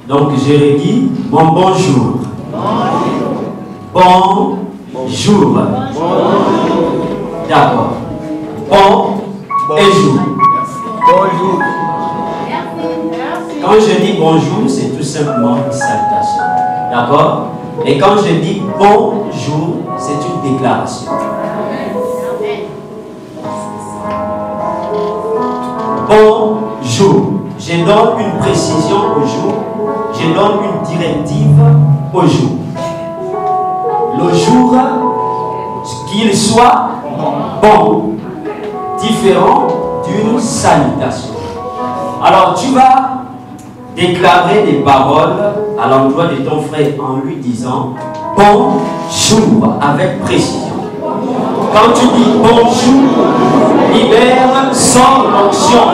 Donc Jérémie, mon bonjour. Bonjour. D'accord. Bon et jour. Bonjour. Quand je dis bonjour, c'est tout simplement une salutation. D'accord? Et quand je dis bonjour, c'est une déclaration. Bonjour. Je donne une précision au jour. Je donne une directive au jour. Le jour, qu'il soit bon, différent d'une salutation. Alors tu vas déclarer des paroles à l'endroit de ton frère en lui disant bonjour avec précision. Quand tu dis bonjour, libère son onction,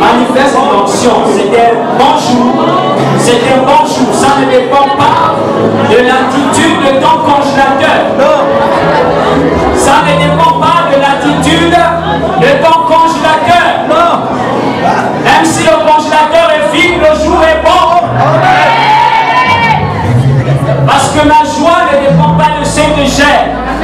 manifeste l'onction. C'est un bonjour, c'est un bonjour. Ça ne dépend pas de l'attitude de ton congélateur. Non. Ça ne dépend pas de l'attitude de ton congélateur. Non. Même si le congélateur est vide, le jour est bon. Parce que ma joie ne dépend pas de ce que j'ai,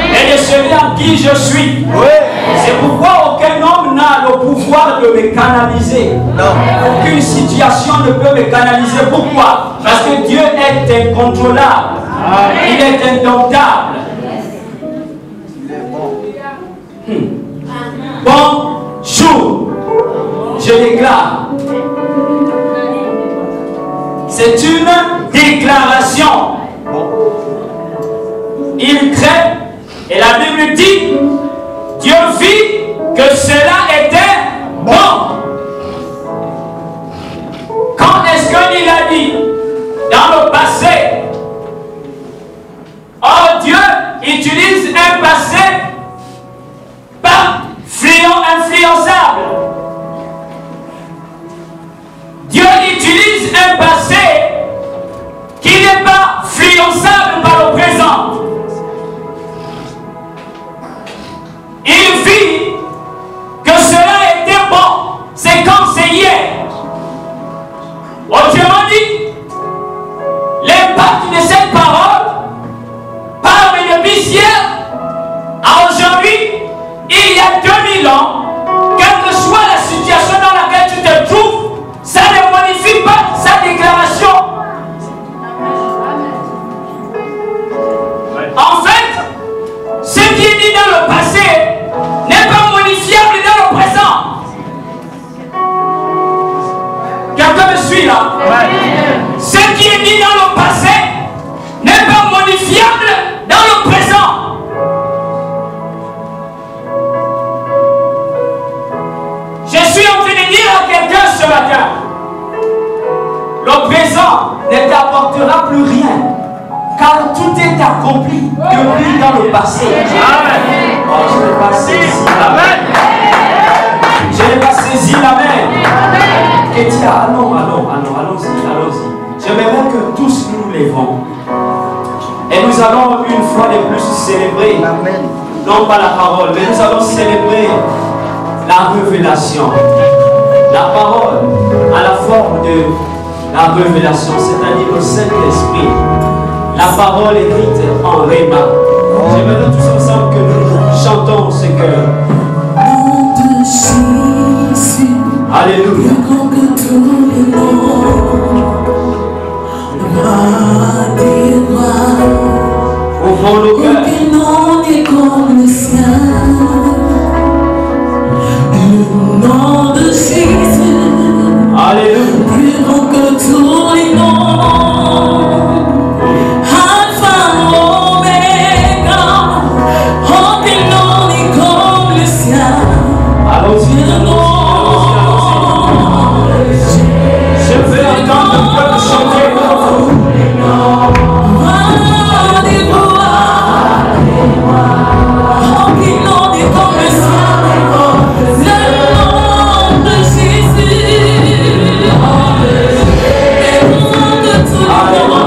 et de celui en qui je suis. Oui. C'est pourquoi aucun homme n'a le pouvoir de me canaliser. Non. Aucune situation ne peut me canaliser. Pourquoi? Parce que Dieu est incontrôlable. Il est indomptable. Bonjour. Je déclare. C'est une déclaration. Il crée, et la Bible dit, Dieu vit que cela était bon. Quand est-ce qu'il a dit? Dans le passé. Or Dieu utilise un passé pas influençable. Dieu utilise un passé qui n'est pas influençable par le présent. Il vit que cela était bon. C'est comme c'est hier. Autrement dit, l'impact de cette parole parle depuis hier à aujourd'hui, il y a 2000 ans, quelle que soit la situation dans laquelle tu te trouves, ça ne modifie pas sa déclaration. En fait, ce qui est dit dans le passé n'est pas modifiable dans le présent. Quelqu'un me suit là? Ce qui est dit dans le passé n'est pas modifiable dans le présent. Je suis en train de dire à quelqu'un ce matin, le présent ne t'apportera plus rien, car tout est accompli depuis dans le passé. Amen. Oh, je n'ai pas saisi l'amen. Je n'ai pas saisi l'amen. Kétia, allons-y. J'aimerais que tous nous lèvons. Et nous allons une fois de plus célébrer, non pas la parole, mais nous allons célébrer la révélation. la parole à la forme de la révélation, c'est-à-dire le Saint-Esprit. La parole écrite en Réma. J'aimerais tous ensemble que nous chantons ce que... Alléluia. Ouvrons nos cœurs. Le nom de Jésus. Alléluia. Plus grand que tous les noms. Alpha, Omega. Aucun nom n'est comme le sien. Allons-y. Le nom. Je veux entendre le peuple chanter pour vous. Alléluia.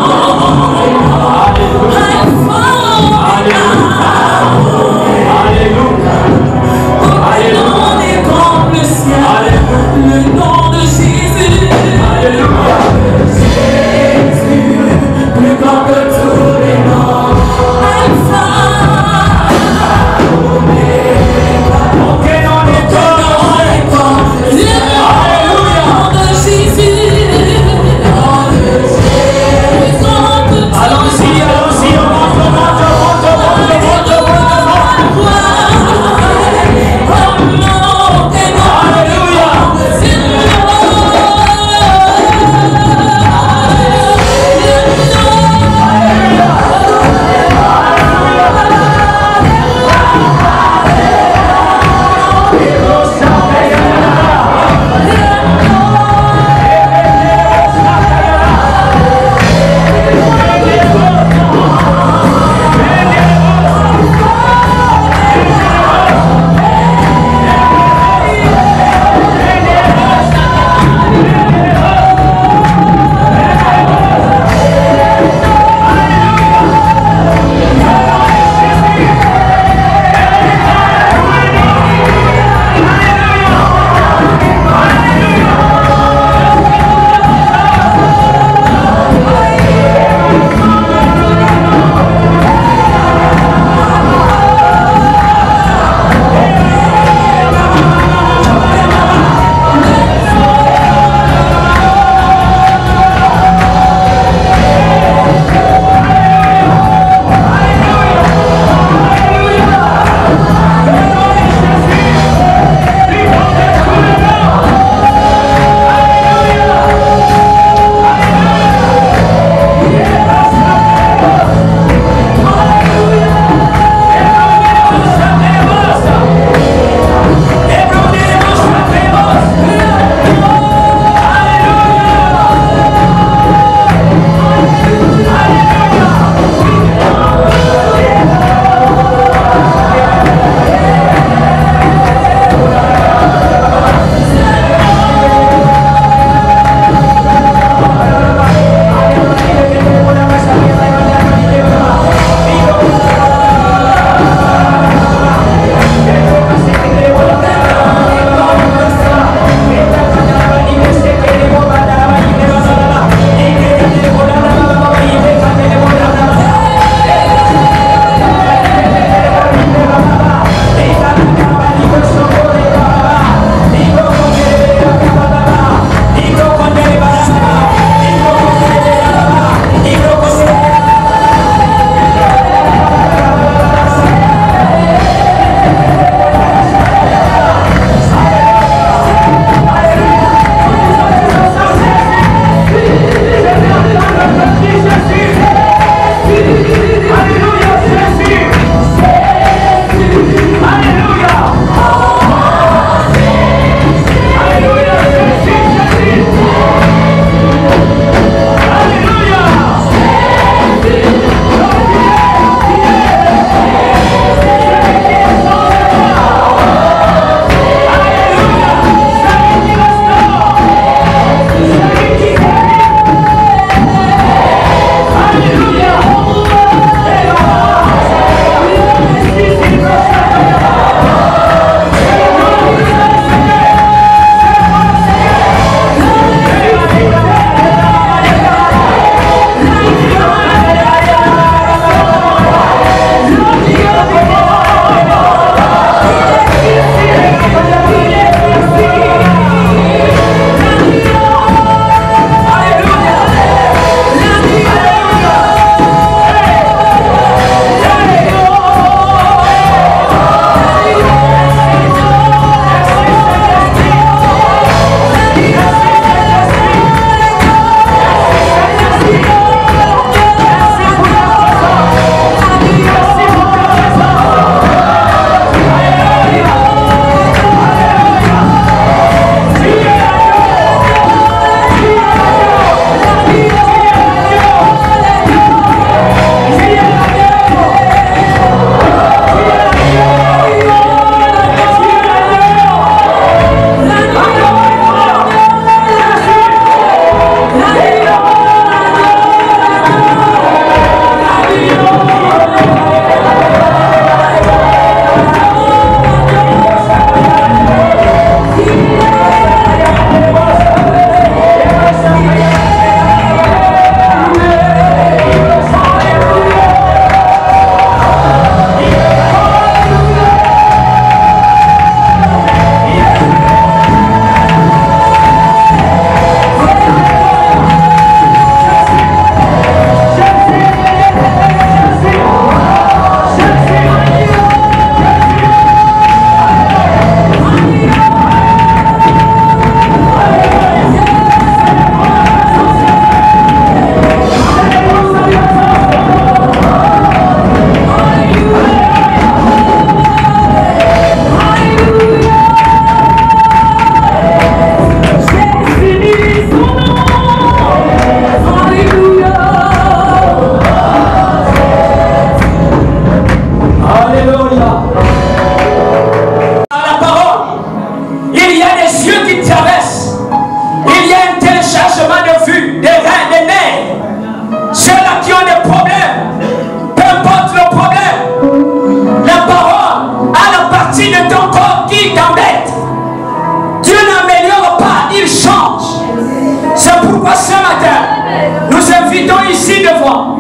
besoin.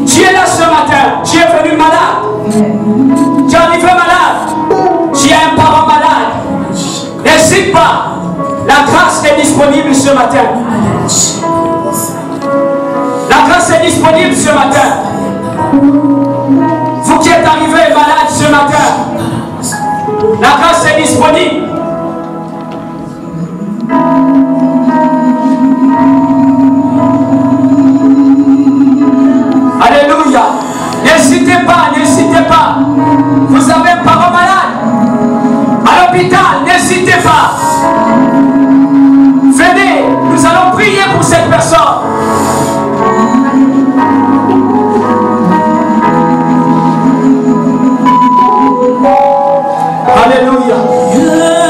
Tu es là ce matin. Tu es venu malade. Tu es arrivé malade. Tu es un parent malade. N'hésite pas. La grâce est disponible ce matin. La grâce est disponible ce matin. Vous qui êtes arrivés malades ce matin, la grâce est disponible. Alléluia. N'hésitez pas, n'hésitez pas. Vous avez un parent malade à l'hôpital, n'hésitez pas. Venez, nous allons prier pour cette personne. Alléluia.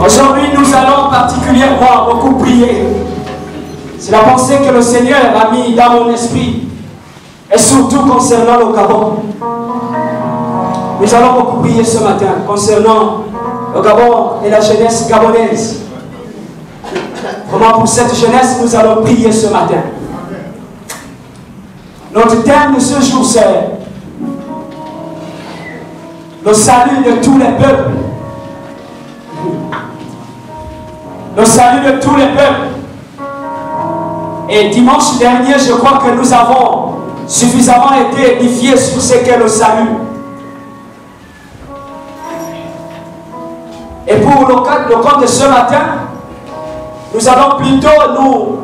Aujourd'hui, nous allons particulièrement beaucoup prier. C'est la pensée que le Seigneur a mis dans mon esprit, et surtout concernant le Gabon. Nous allons beaucoup prier ce matin concernant le Gabon et la jeunesse gabonaise. Vraiment, pour cette jeunesse, nous allons prier ce matin. Notre thème de ce jour, c'est le salut de tous les peuples. Le salut de tous les peuples. Et dimanche dernier, je crois que nous avons suffisamment été édifiés sur ce qu'est le salut. Et pour le compte de ce matin, nous allons plutôt nous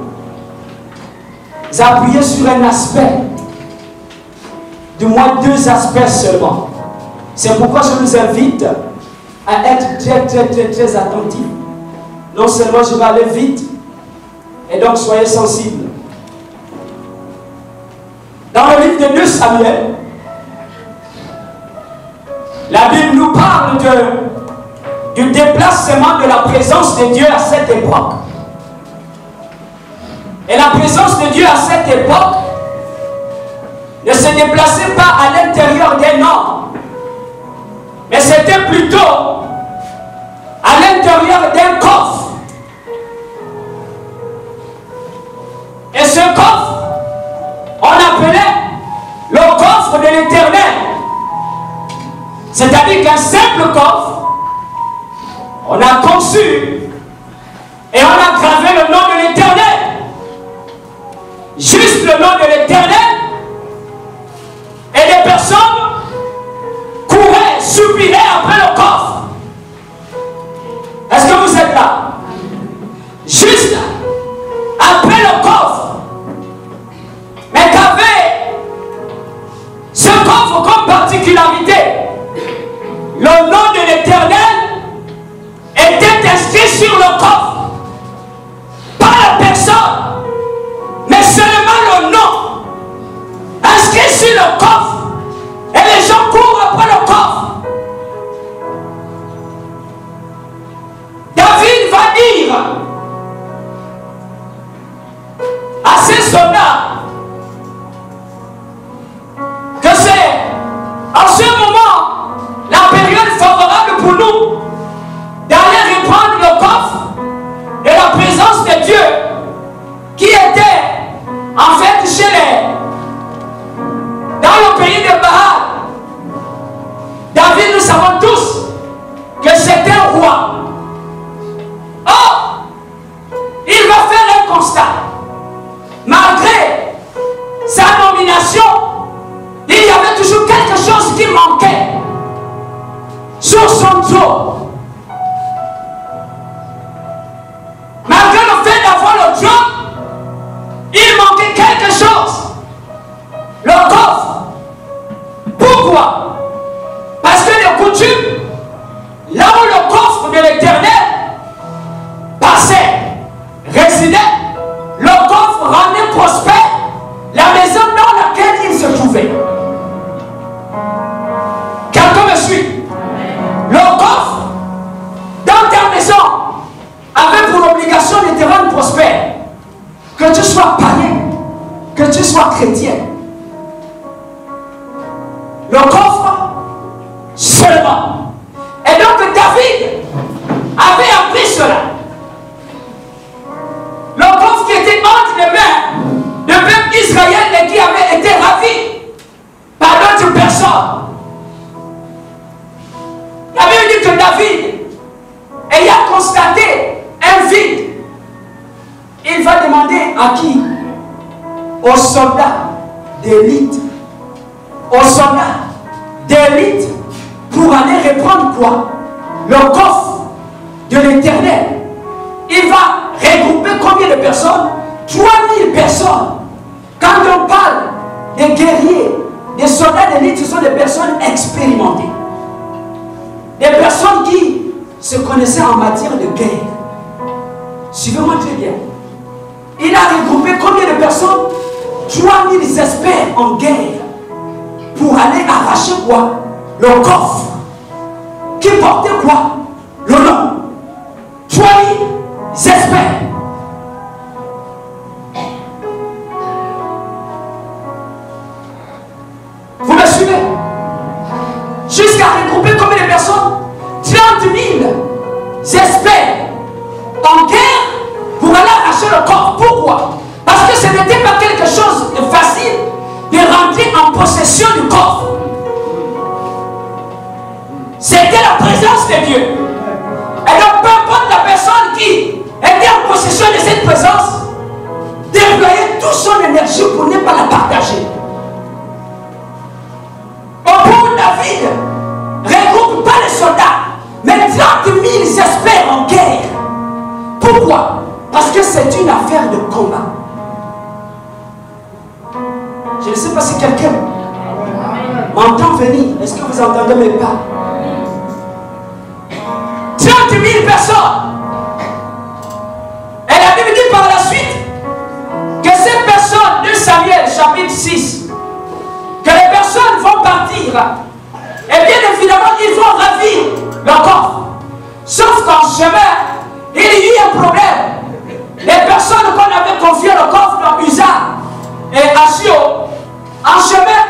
appuyer sur un aspect, du moins 2 aspects seulement. C'est pourquoi je vous invite à être très attentifs. Non seulement je vais aller vite, et donc soyez sensibles. Dans le livre de 2 Samuel, la Bible nous parle du déplacement de la présence de Dieu à cette époque. Et la présence de Dieu à cette époque ne se déplaçait pas à l'intérieur d'un homme, mais c'était plutôt à l'intérieur d'un coffre. Et ce coffre, on appelait le coffre de l'Éternel. C'est-à-dire qu'un simple coffre, on a conçu et on a gravé le nom de l'Éternel. Juste le nom de l'Éternel. Et les personnes couraient, soupiraient après le coffre. Est-ce que vous êtes là? Juste après le coffre. Mais qu'avait ce coffre comme particularité? Le nom de l'Éternel était inscrit sur le coffre. Pas la personne, mais seulement le nom. Inscrit sur le coffre. Et les gens courent après le coffre. David va dire à ses soldats que c'est en ce moment la période favorable pour nous d'aller reprendre le coffre de la présence de Dieu qui était en fait dans le pays de Baal. David, nous savons tous que c'est un roi. Or, il va faire un constat. Malgré sa nomination, il y avait toujours quelque chose qui manquait sur son trône. Malgré le fait d'avoir le trône, il manquait quelque chose. Le coffre. Pourquoi? Parce que de coutume, là où le coffre de l'Éternel passait, résidait, le coffre rendait prospère la maison dans laquelle il se trouvait. Quelqu'un me suit? Le coffre dans ta maison avait pour obligation de te rendre prospère. Que tu sois païen, que tu sois chrétien. Le coffre seulement. Et donc David avait appris cela. Le coffre qui était entre les mains du peuple Israël et qui avait été ravi par d'autres personnes. La Bible dit que David, ayant constaté un vide, il va demander à qui? Aux soldats d'élite. Aux soldats d'élite pour aller reprendre quoi? Le coffre de l'Éternel. Il va regrouper combien de personnes? 3000 personnes. Quand on parle des guerriers, des soldats d'élite, ce sont des personnes expérimentées. Des personnes qui se connaissaient en matière de guerre. Suivez-moi très bien. Il a regroupé combien de personnes? 3000 experts en guerre. Pour aller arracher quoi? Le coffre. Qui portait quoi? Le nom. de Dieu. Et donc, peu importe la personne qui était en possession de cette présence, déployait toute son énergie pour ne pas la partager. Au bout, David regroupe pas les soldats, mais 30 000 experts en guerre. Pourquoi? Parce que c'est une affaire de combat. Je ne sais pas si quelqu'un m'entend venir. Est-ce que vous entendez mes pas? 30 000 personnes. Et la Bible dit par la suite que ces personnes, de Samuel chapitre 6, que les personnes vont partir. Et bien évidemment, ils vont ravir leur coffre. Sauf qu'en chemin, il y a eu un problème. Les personnes qu'on avait confié le coffre dans Uza et Ashio, en chemin,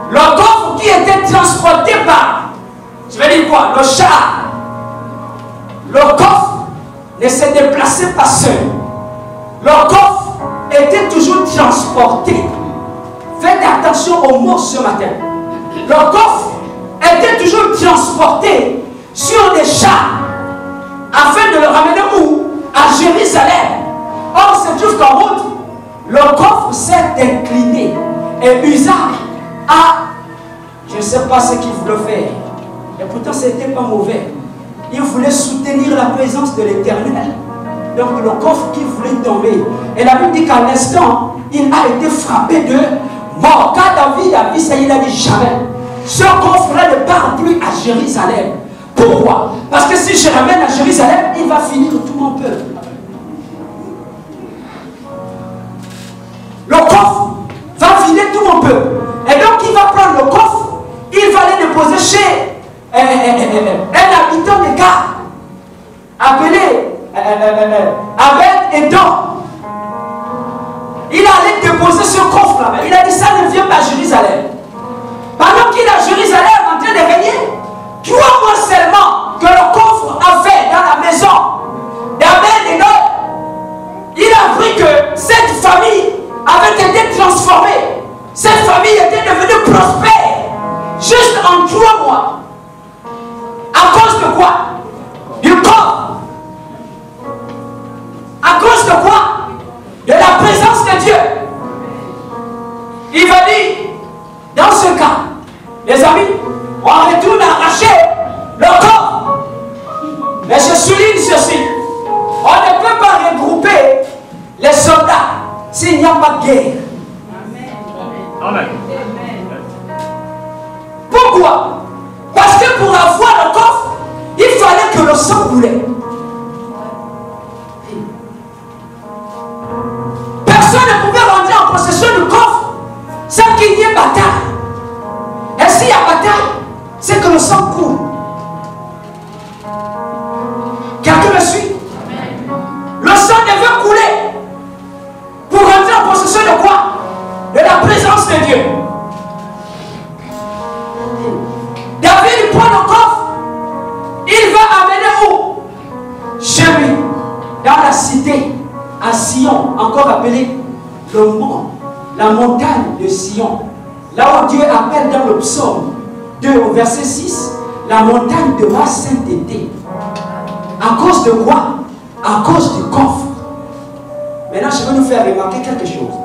le coffre qui était transporté par, je vais dire quoi, le char, le coffre ne se déplaçait pas seul. Le coffre était toujours transporté. Faites attention aux mots ce matin. Le coffre était toujours transporté sur des chars afin de le ramener où? À Jérusalem. Or, c'est juste qu'en route, le coffre s'est incliné. Et Uza a, je ne sais pas ce qu'il voulait faire. Et pourtant, ce n'était pas mauvais. Il voulait soutenir la présence de l'Éternel. Donc, le coffre qui voulait tomber. Et la Bible dit qu'à l'instant, il a été frappé de mort. Quand David a vu ça, il a dit jamais. Ce coffre-là ne part plus à Jérusalem. Pourquoi? Parce que si je ramène à Jérusalem, il va finir tout mon peuple. Le coffre va vider tout mon peuple. Et donc il va prendre le coffre, il va aller déposer chez un habitant de Gare, appelé Abed-Edom. Il allait déposer ce coffre là-bas. Il a dit ça ne vient pas à Jérusalem. Pendant qu'il est à Jérusalem en train de régner, 3 mois seulement que le coffre a fait dans la maison d'Abed-Edom, il a appris que cette famille avait été transformée. Cette famille était devenue prospère juste en 3 mois. À cause de quoi? Du corps. À cause de quoi? De la présence de Dieu. Il va dire, dans ce cas, les amis, on retourne arracher le corps. Mais je souligne ceci. On ne peut pas regrouper les soldats s'il n'y a pas de guerre. Amen. Pourquoi? Parce que pour avoir le coffre, il fallait que le sang coulait. Personne ne pouvait rentrer en possession du coffre sans qu'il y ait bataille. Et s'il y a bataille, c'est que le sang coule. Quelqu'un me suit? Le sang devait couler pour rentrer en possession de quoi? De la présence de Dieu. David prend le coffre, il va amener où? Chez lui, dans la cité, à Sion, encore appelée le mont, la montagne de Sion. Là où Dieu appelle dans le psaume 2 au verset 6, la montagne de ma sainteté. À cause de quoi? À cause du coffre. Maintenant, je vais nous faire remarquer quelque chose.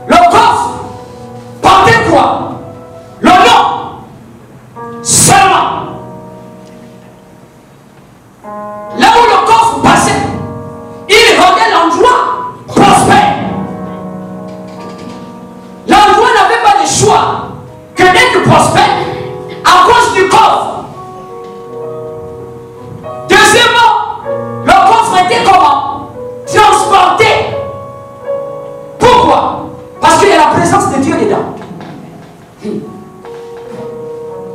Le coffre portait quoi? Le nom seulement. Là où le coffre passait, il rendait l'endroit prospère. L'endroit n'avait pas de choix que d'être prospère à cause du coffre. Deuxièmement, le coffre était comment? Transporté. Pourquoi? Parce qu'il y a la présence de Dieu dedans.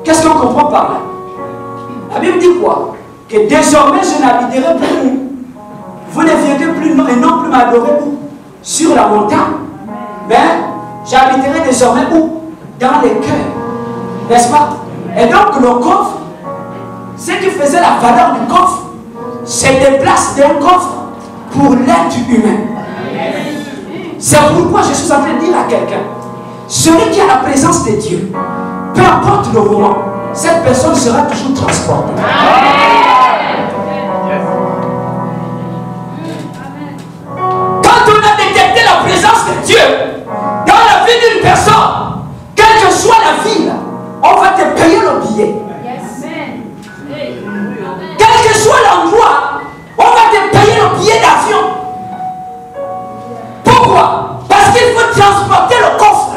Qu'est-ce qu'on comprend par là? La Bible dit quoi? Que désormais je n'habiterai plus où? Vous ne viendrez plus et non plus m'adorer où? Sur la montagne. Mais j'habiterai désormais où? Dans les cœurs. N'est-ce pas? Et donc le coffre, ce qui faisait la valeur du coffre, c'est des places d'un coffre pour l'être humain. C'est pourquoi je suis en train de dire à quelqu'un, celui qui a la présence de Dieu, peu importe le moment, cette personne sera toujours transportée. Quand on a détecté la présence de Dieu dans la vie d'une personne, quelle que soit la ville, on va te payer le billet. Quel que soit l'endroit, on va te payer le billet d'avion. Pourquoi? Parce qu'il faut transporter le coffre.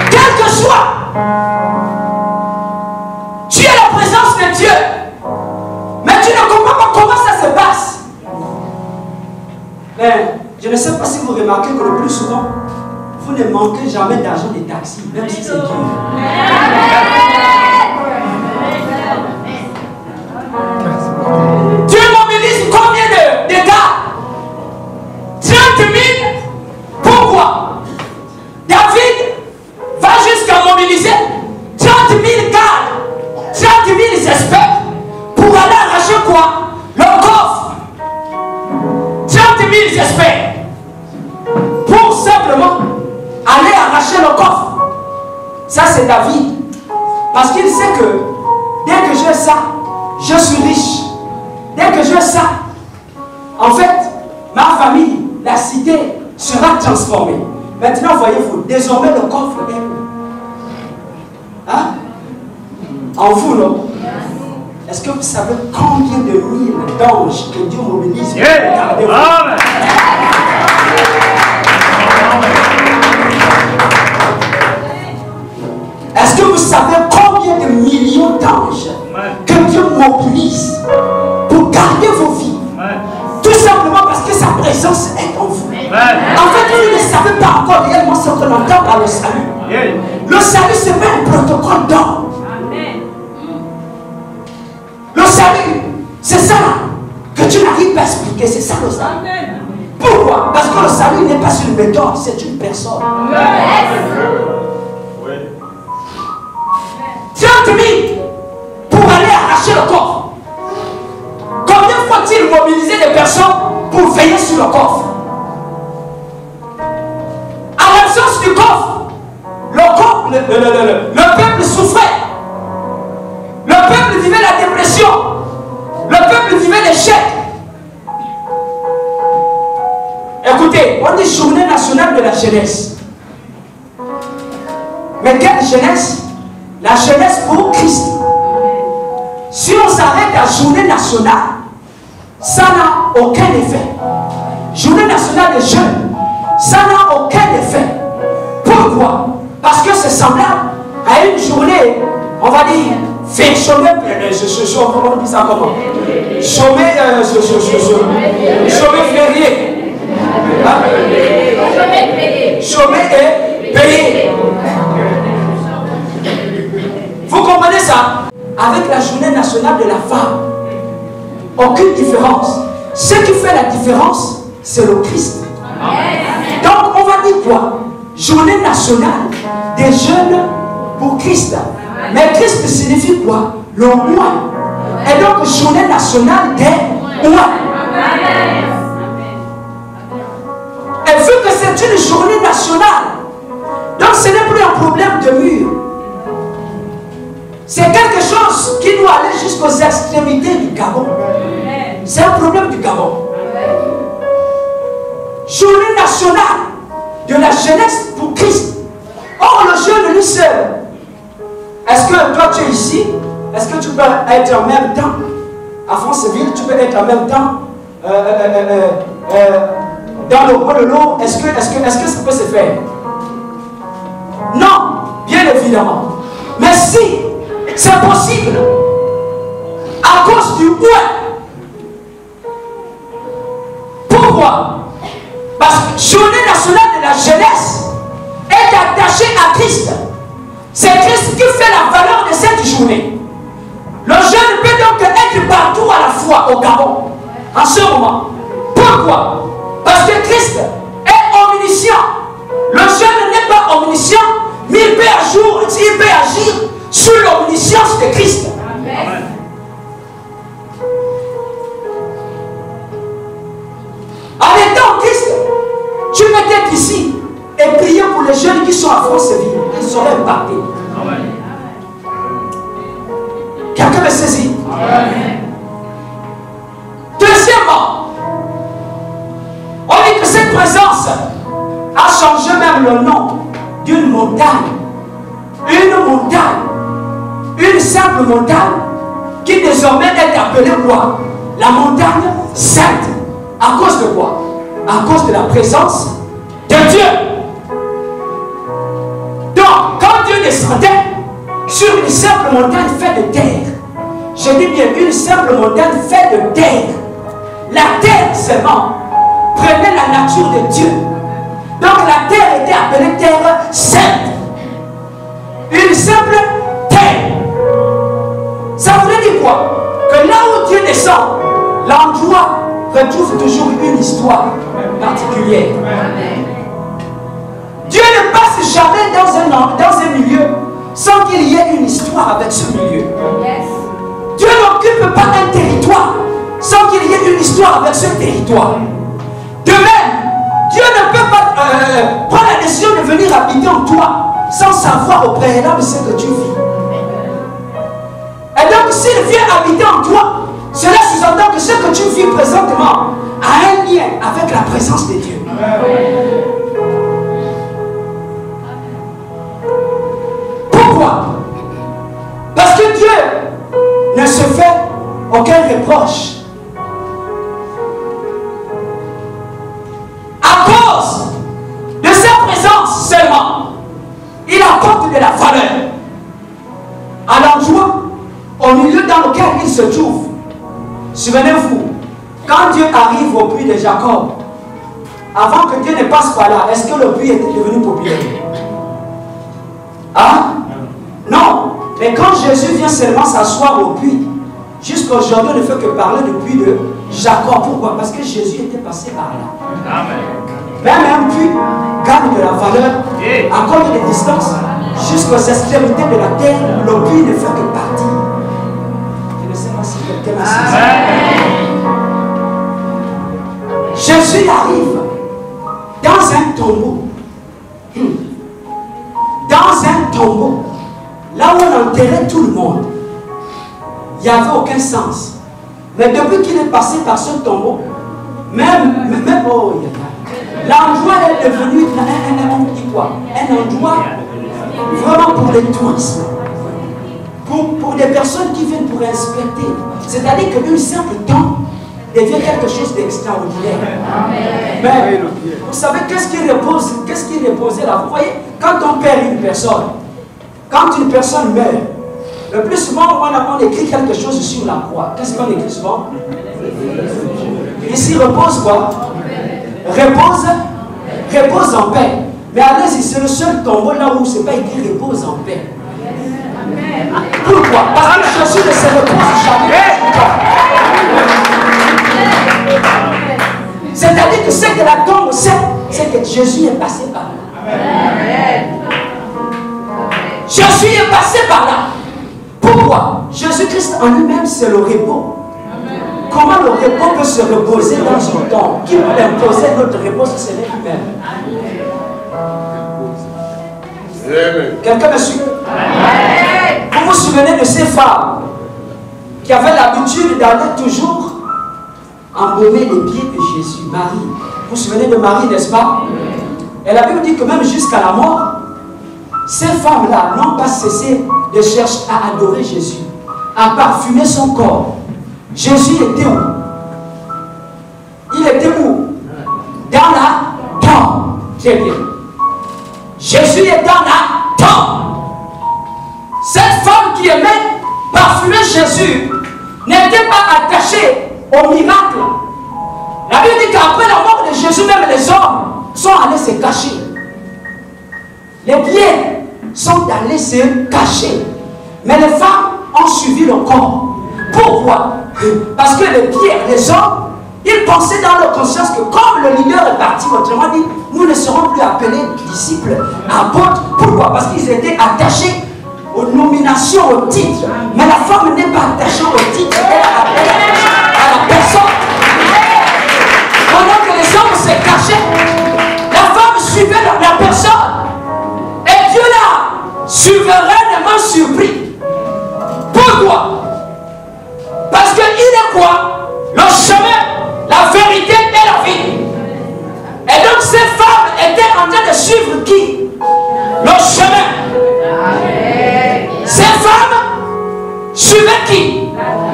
Quel que soit, tu es la présence de Dieu, mais tu ne comprends pas comment ça se passe. Mais je ne sais pas si vous remarquez que le plus souvent, vous ne manquez jamais d'argent des taxis, même si c'est dur. Dieu mobilise combien de gars? 30 000. Pourquoi? David va jusqu'à mobiliser 30 000 gars, 30 000 experts pour aller arracher quoi? Le coffre. 30 000 experts pour simplement aller arracher le coffre. Ça, c'est David. Parce qu'il sait que dès que j'ai ça, je suis riche. Dès que j'ai ça, en fait, ma famille, la cité sera transformée. Maintenant, voyez-vous, désormais le coffre est où? Hein? En vous, non? Est-ce que vous savez combien de mille d'anges que Dieu mobilise pour regarder vous? Est-ce que vous savez combien de millions d'anges que Dieu mobilise pour garder vos vies? Tout simplement parce que sa présence est en vous. En fait, vous ne savez pas encore réellement ce qu'on entend par le salut. Le salut, ce n'est pas un protocole d'or. Le salut, c'est ça que tu n'arrives pas à expliquer. C'est ça le salut. Pourquoi? Parce que le salut n'est pas une méthode, c'est une personne. 30 000 pour aller arracher le coffre. Combien faut-il mobiliser des personnes pour veiller sur le coffre? À l'absence du coffre, le peuple souffrait. Le peuple vivait la dépression. Le peuple vivait l'échec. Écoutez, on dit journée nationale de la jeunesse. Mais quelle jeunesse? La jeunesse pour Christ. Si on s'arrête à journée nationale, ça n'a aucun effet. Journée nationale des jeunes, ça n'a aucun effet. Pourquoi? Parce que c'est semblable à une journée, on va dire, chômé, on dit ça comment? Chômé férié. Chômé et payé. Vous comprenez ça? Avec la journée nationale de la femme, aucune différence. Ce qui fait la différence, c'est le Christ. Donc on va dire quoi? Journée nationale des jeunes pour Christ. Mais Christ signifie quoi? Le roi. Et donc journée nationale des rois. Et vu que c'est une journée nationale, donc ce n'est plus un problème de mur. C'est quelque chose qui doit aller jusqu'aux extrémités du Gabon. C'est un problème du Gabon. Journée nationale de la jeunesse pour Christ. Or, le jeune lui seul. Est-ce que toi tu es ici? Est-ce que tu peux être en même temps à Franceville? Tu peux être en même temps dans le bois de l'eau? Est-ce que ça peut se faire? Non, bien évidemment. Mais si c'est possible, à cause du point. Pourquoi? Parce que journée nationale de la jeunesse est attachée à Christ. C'est Christ qui fait la valeur de cette journée. Le jeune peut donc être partout à la fois au Gabon, en ce moment. Pourquoi? Parce que Christ est omniscient. Le jeune n'est pas omniscient, mais il peut agir sur l'omniscience de Christ. Amen. En étant Christ, tu peux être marqué. Quelqu'un me saisit. Deuxièmement, on dit que cette présence a changé même le nom d'une montagne. Une montagne, une simple montagne, qui désormais est appelée quoi? La montagne sainte. À cause de quoi? À cause de la présence de Dieu. Donc, quand Dieu descendait sur une simple montagne faite de terre, je dis bien une simple montagne faite de terre, la terre seulement prenait la nature de Dieu. Donc la terre était appelée terre sainte. Une simple terre. Ça voulait dire quoi? Que là où Dieu descend, l'endroit retrouve toujours une histoire particulière. Dieu ne passe jamais dans un milieu sans qu'il y ait une histoire avec ce milieu. Dieu n'occupe pas un territoire sans qu'il y ait une histoire avec ce territoire. De même, Dieu ne peut pas prendre la décision de venir habiter en toi sans savoir au préalable ce que tu vis. Et donc, s'il vient habiter en toi, cela sous-entend que ce que tu vis présentement a un lien avec la présence de Dieu. Pourquoi? Parce que Dieu ne se fait aucun reproche. À cause de sa présence seulement, il apporte de la valeur à l'endroit, au milieu dans lequel il se trouve. Souvenez-vous, quand Dieu arrive au puits de Jacob, avant que Dieu ne passe par là, est-ce que le puits était devenu populaire? Hein? Non. Mais quand Jésus vient seulement s'asseoir au puits, jusqu'à aujourd'hui, on ne fait que parler du puits de Jacob. Pourquoi? Parce que Jésus était passé par là. Amen. Même un puits gagne de la valeur à cause des distances jusqu'aux extrémités de la terre. Le puits ne fait que partir. Je ne sais pas si quelqu'un a saisi. Jésus arrive dans un tombeau. Dans un tombeau. Là où on enterrait tout le monde. Il n'y avait aucun sens. Mais depuis qu'il est passé par ce tombeau, même l'endroit est devenu un endroit vraiment pour les touristes. Pour des personnes qui viennent pour inspecter. C'est-à-dire qu'une simple tombe devient quelque chose d'extraordinaire. Mais vous savez qu'est-ce qui reposait là? Vous voyez, quand on perd une personne, quand une personne meurt, le plus souvent on écrit quelque chose sur la croix. Qu'est-ce qu'on écrit souvent? Ici repose quoi? Repose en paix. Mais allez-y, c'est le seul tombeau là où c'est pas écrit repose en paix. Pourquoi? Parce que Jésus ne se repose jamais. C'est-à-dire que ce que la tombe sait, c'est que Jésus est passé par là. Jésus est passé par là. Pourquoi? Jésus-Christ en lui-même, c'est le repos. Comment le repos peut se reposer dans son temps? Qui peut imposer notre repos si ce n'est lui-même? Quelqu'un me suit? Vous vous souvenez de ces femmes qui avaient l'habitude d'aller toujours embaumer les pieds de Jésus, Marie. Vous vous souvenez de Marie, n'est-ce pas? Et la Bible dit que même jusqu'à la mort, ces femmes-là n'ont pas cessé de chercher à adorer Jésus, à parfumer son corps. Jésus était où? Il était où? Dans la tombe. Très bien. Jésus est dans la tombe. Cette femme qui aimait parfumer Jésus n'était pas attachée au miracle. La Bible dit qu'après la mort de Jésus, même les hommes sont allés se cacher. Les biens sont allés se cacher. Mais les femmes ont suivi le corps. Pourquoi? Parce que les pierres, les hommes, ils pensaient dans leur conscience que comme le leader est parti, autrement dit, nous ne serons plus appelés disciples, apôtres. Pourquoi? Parce qu'ils étaient attachés aux nominations, aux titres. Mais la femme n'est pas attachée au titre, elle est attachée à la personne. Pendant que les hommes se cachaient, la femme suivait la personne. Et Dieu là, suivait réellement surpris. Pourquoi? Parce qu'il est quoi? Le chemin, la vérité et la vie. Et donc ces femmes étaient en train de suivre qui? Le chemin. Ces femmes suivaient qui?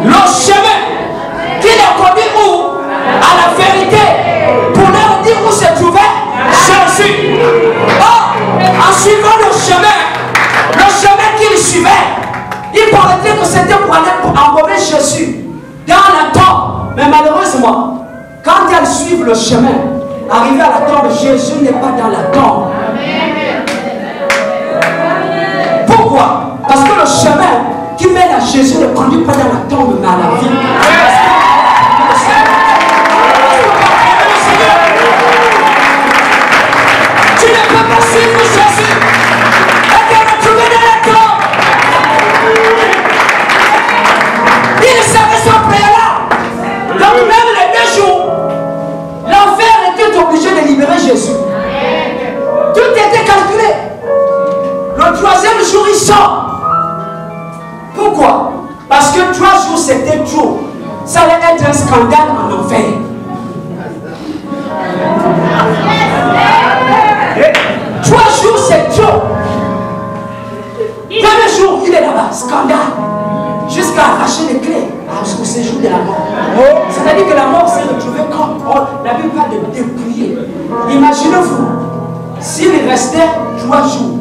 Le chemin. Qui les conduit où? À la vérité. Pour leur dire où se trouvait Jésus. Or, en suivant le chemin qu'ils suivaient, il paraît que c'était pour aller embaumer Jésus dans la tombe. Mais malheureusement, quand elles suivent le chemin, arrivé à la tombe, Jésus n'est pas dans la tombe. Pourquoi? Parce que le chemin qui mène à Jésus ne conduit pas dans la tombe, mais à la vie. Tu ne peux pas suivre Jésus et te retrouver dans la tombe. Il savait son préalable. Donc même les 2 jours, l'enfer était obligé de libérer Jésus. Tout était calculé. Le 3e jour, il sort. Pourquoi? Parce que 3 jours, c'était trop. Ça allait être un scandale en enfer. 3 jours, c'est trop. Premier jour, il est là-bas, scandale. Jusqu'à arracher les clés au séjour de la mort. C'est-à-dire que la mort s'est retrouvée comme la Bible parle de dépouiller. Imaginez-vous, s'il restait 3 jours,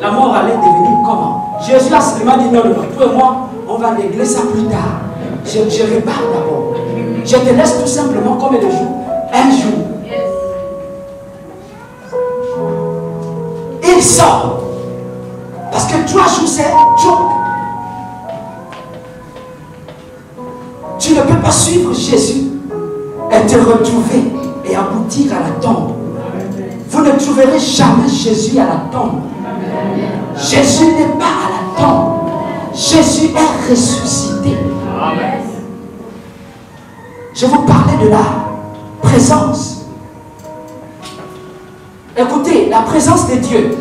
la mort allait devenir comment? Jésus a seulement dit non, toi et moi, on va régler ça plus tard. Je répare d'abord. Je te laisse tout simplement combien de jours? 1 jour. Il sort. Parce que 3 jours, c'est trop. Tu ne peux pas suivre Jésus et te retrouver et aboutir à la tombe. Vous ne trouverez jamais Jésus à la tombe. Jésus n'est pas à la tombe. Jésus est ressuscité. Je vous parlais de la présence. Écoutez, la présence de Dieu,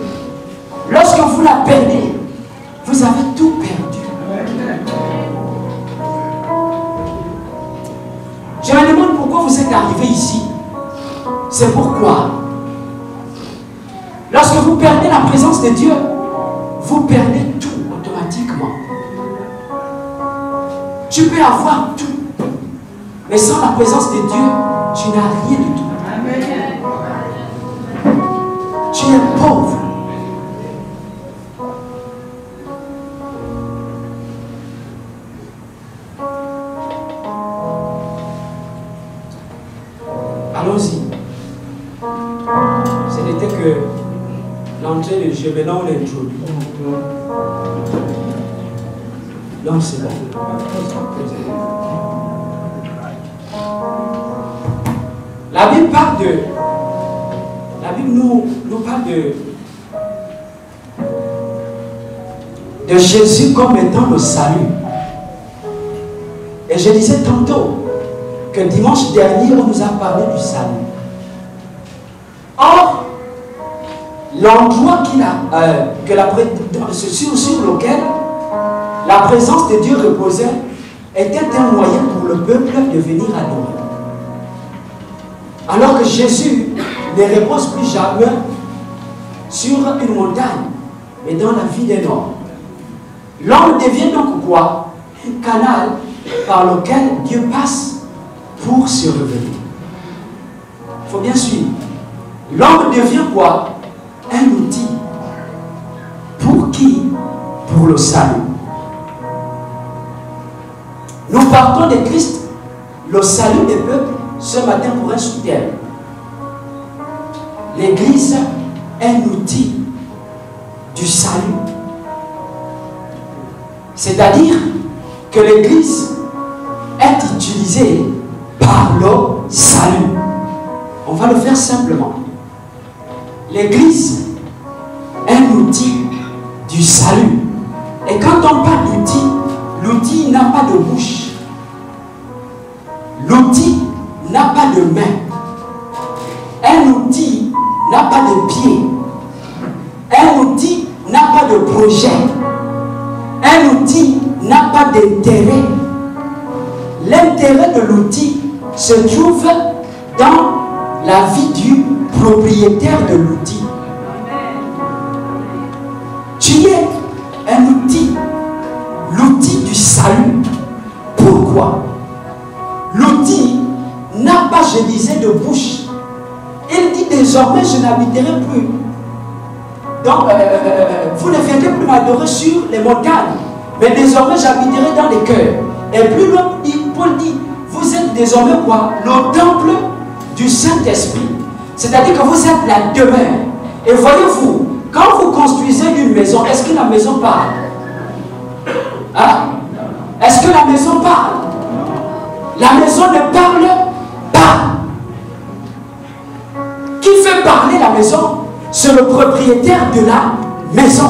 lorsque vous la perdez, vous avez tout perdu. Je me demande pourquoi vous êtes arrivé ici. C'est pourquoi, lorsque vous perdez la présence de Dieu, vous perdez tout automatiquement. Tu peux avoir tout, mais sans la présence de Dieu, tu n'as rien du tout. Tu es pauvre. Allons-y. Ce n'était que l'entrée de Dieu. Maintenant, on l'introduit. Non, c'est bon. La Bible parle de... La Bible nous parle de Jésus comme étant le salut. Et je disais tantôt que dimanche dernier, on nous a parlé du salut. Or, l'endroit sur lequel la présence de Dieu reposait était un moyen pour le peuple de venir adorer. Alors que Jésus ne repose plus jamais sur une montagne, mais dans la vie des hommes. L'homme devient donc quoi? Un canal par lequel Dieu passe pour se révéler. Il faut bien suivre. L'homme devient quoi? Un outil. Pour qui? Pour le salut. Nous partons de Christ, le salut des peuples, ce matin pour un sous-thème. L'Église est un outil du salut. C'est-à-dire que l'Église est utilisée par le salut. On va le faire simplement. L'Église est un outil du salut. Et quand on parle d'outil, l'outil n'a pas de bouche. L'outil n'a pas de main. Un outil n'a pas de pied. Un outil n'a pas de bras. projet. Un outil n'a pas d'intérêt. L'intérêt de l'outil se trouve dans la vie du propriétaire de l'outil. Tu es un outil, l'outil du salut. Pourquoi? L'outil n'a pas, je disais, de bouche. Il dit désormais je n'habiterai plus. Donc vous ne viendrez plus m'adorer sur les montagnes, mais désormais j'habiterai dans les cœurs. Et plus loin, Paul dit, vous êtes désormais quoi? Le temple du Saint-Esprit. C'est-à-dire que vous êtes la demeure. Et voyez-vous, quand vous construisez une maison, est-ce que la maison parle? Hein? Est-ce que la maison parle? La maison ne parle pas. Qui fait parler la maison? C'est le propriétaire de la maison.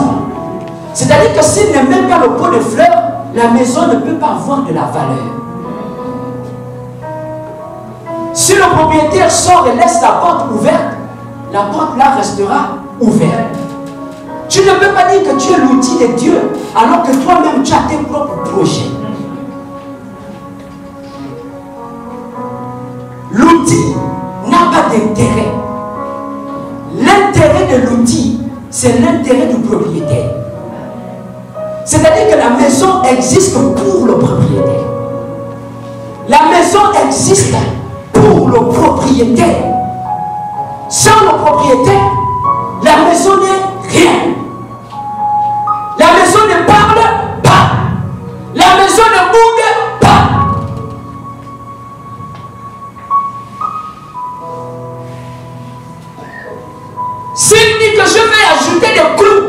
C'est-à-dire que s'il n'est même pas le pot de fleurs, la maison ne peut pas avoir de la valeur. Si le propriétaire sort et laisse la porte ouverte, la porte là restera ouverte. Tu ne peux pas dire que tu es l'outil de Dieu alors que toi-même tu as tes propres projets. L'outil n'a pas d'intérêt. L'intérêt de l'outil, c'est l'intérêt du propriétaire. C'est-à-dire que la maison existe pour le propriétaire. La maison existe pour le propriétaire. Sans le propriétaire, la maison n'est rien. La maison ne parle pas. La maison ne bouge pas. S'il dit que je vais ajouter des clous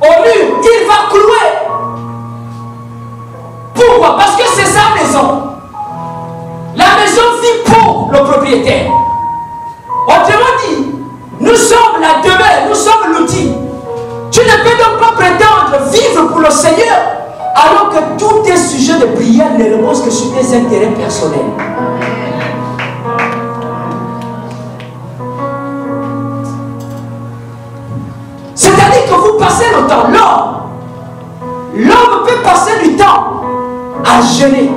au mur, il va clouer. Pourquoi? Parce que c'est sa maison. La maison vit pour le propriétaire. Autrement dit, nous sommes la demeure, nous sommes l'outil. Tu ne peux donc pas prétendre vivre pour le Seigneur alors que tous tes sujets de prière ne reposent que sur tes intérêts personnels. C'est-à-dire que vous passez le temps, l'homme peut passer du temps à jeûner.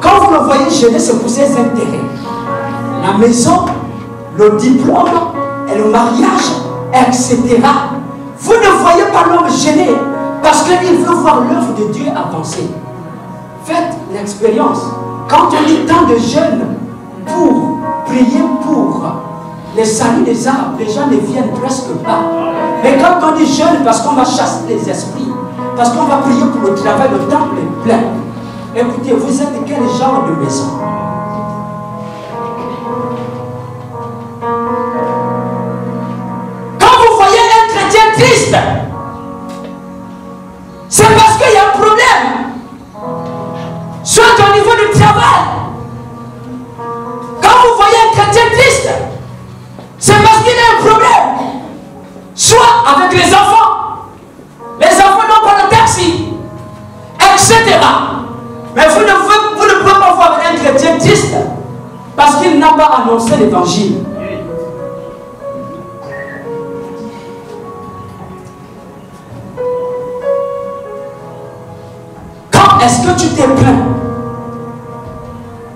Quand vous le voyez jeûner, c'est pour ses intérêts. La maison, le diplôme et le mariage, etc. Vous ne voyez pas l'homme jeûner parce qu'il veut voir l'œuvre de Dieu avancer. Faites l'expérience. Quand on dit tant de jeûne pour prier pour les saluts des arbres, les gens ne viennent presque pas. Mais quand on dit jeûne, parce qu'on va chasser les esprits, parce qu'on va prier pour le travail, le temple est plein. Écoutez, vous êtes quel genre de maison? Quand vous voyez un chrétien triste, c'est parce qu'il y a un problème. Soit au niveau du travail. Quand vous voyez un chrétien triste, c'est parce qu'il y a un problème. Soit avec les enfants. Les enfants n'ont pas de taxi, etc. Mais vous ne pouvez pas voir un chrétien triste parce qu'il n'a pas annoncé l'évangile. Quand est-ce que tu t'es plaint?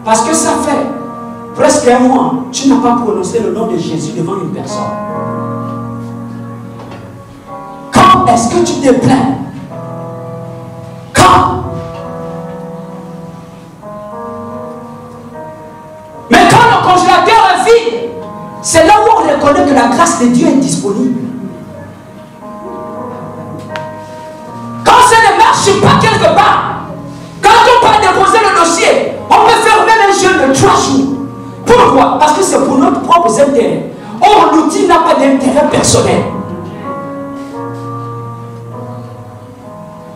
Parce que ça fait presque un mois, tu n'as pas prononcé le nom de Jésus devant une personne. Quand est-ce que tu t'es plaint? Quand? Mais quand le congélateur est vide, c'est là où on reconnaît que la grâce de Dieu est disponible. Quand ça ne marche pas quelque part, quand on va déposer le dossier, on peut faire même un jeûne de 3 jours. Pourquoi? Parce que c'est pour notre propre intérêt. Or, l'outil n'a pas d'intérêt personnel.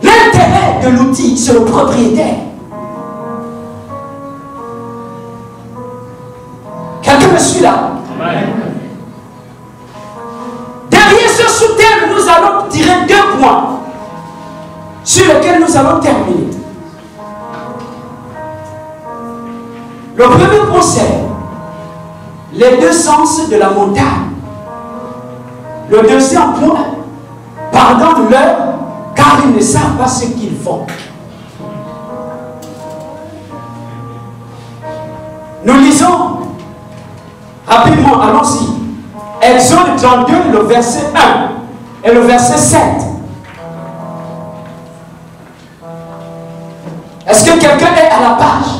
L'intérêt de l'outil, c'est le propriétaire. Quelqu'un me suit là? Derrière ce sous-thème, nous allons tirer 2 points sur lesquels nous allons terminer. Le premier point, c'est les 2 sens de la montagne. Le deuxième point, pardonne leur car ils ne savent pas ce qu'ils font. Nous lisons rapidement, allons-y. Exode 32, le verset 1 et le verset 7. Est-ce que quelqu'un est à la page?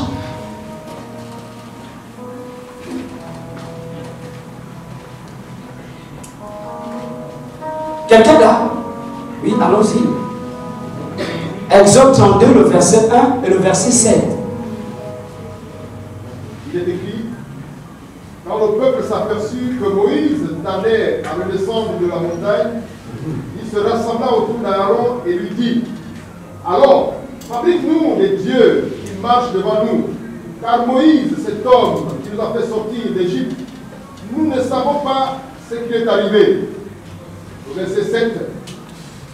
Quelqu'un là? Oui, allons-y. Exode 32, le verset 1 et le verset 7. Il est écrit: quand le peuple s'aperçut que Moïse tardait à redescendre de la montagne, il se rassembla autour d'Aaron et lui dit: alors, fabrique-nous des dieux qui marchent devant nous, car Moïse, cet homme qui nous a fait sortir d'Égypte, nous ne savons pas ce qui est arrivé. Au verset 7,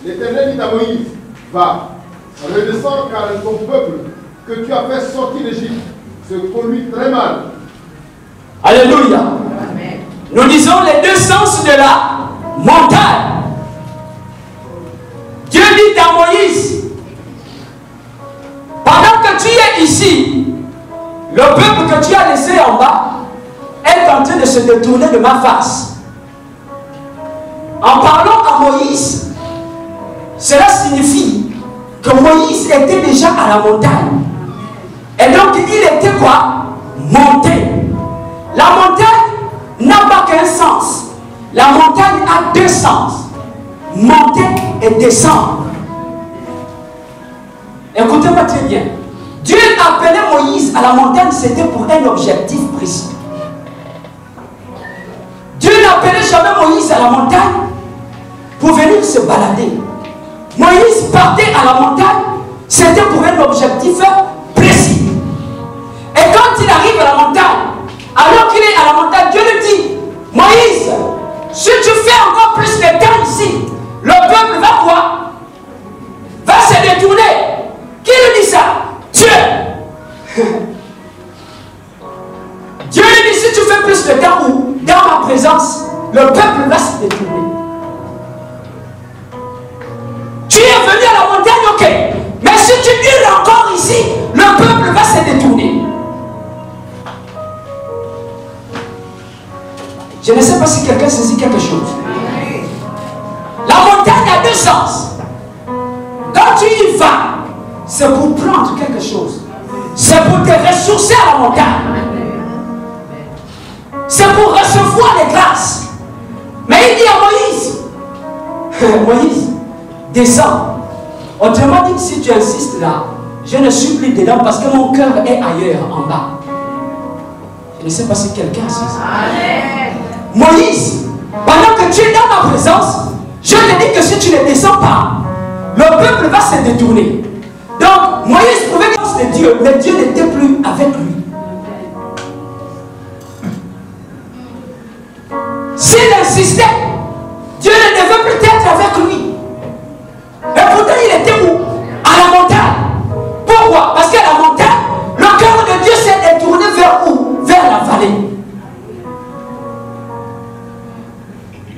l'Éternel dit à Moïse: va, redescends, car ton peuple que tu as fait sortir d'Égypte se conduit très mal. Alléluia. Amen. Nous lisons les deux sens de la montagne. Dieu dit à Moïse: pendant que tu es ici, le peuple que tu as laissé en bas est en train de se détourner de ma face. En parlant à Moïse, cela signifie que Moïse était déjà à la montagne. Et donc il était quoi? Monté. La montagne n'a pas qu'un sens. La montagne a deux sens. Monter et descendre. Écoutez-moi très bien. Dieu appelait Moïse à la montagne, c'était pour un objectif précis. Dieu n'appelait jamais Moïse à la montagne pour venir se balader. Moïse partait à la montagne, c'était pour un objectif précis. Et quand il arrive à la montagne, alors qu'il est à la montagne, Dieu lui dit: Moïse, si tu fais encore plus de temps ici, le peuple va quoi? Va se détourner. Qui lui dit ça? Dieu. Dieu lui dit: si tu fais plus de temps dans ma présence, le peuple va se détourner. Tu es venu à la montagne, ok. Mais si tu hurles encore ici, le peuple va se détourner. Je ne sais pas si quelqu'un saisit quelque chose. La montagne a deux sens. Quand tu y vas, c'est pour prendre quelque chose. C'est pour te ressourcer à la montagne. C'est pour recevoir les grâces. Mais il dit à Moïse: Moïse, descends. Autrement dit, si tu insistes là, je ne suis plus dedans parce que mon cœur est ailleurs, en bas. Je ne sais pas si quelqu'un sait. Moïse, pendant que tu es dans ma présence, je te dis que si tu ne descends pas, le peuple va se détourner. Donc, Moïse pouvait dire de Dieu, mais Dieu n'était plus avec lui. S'il insistait, Dieu ne devait plus être avec lui. Et pourtant, il était où? À la montagne. Pourquoi? Parce qu'à la montagne, le cœur de Dieu s'est détourné vers où? Vers la vallée.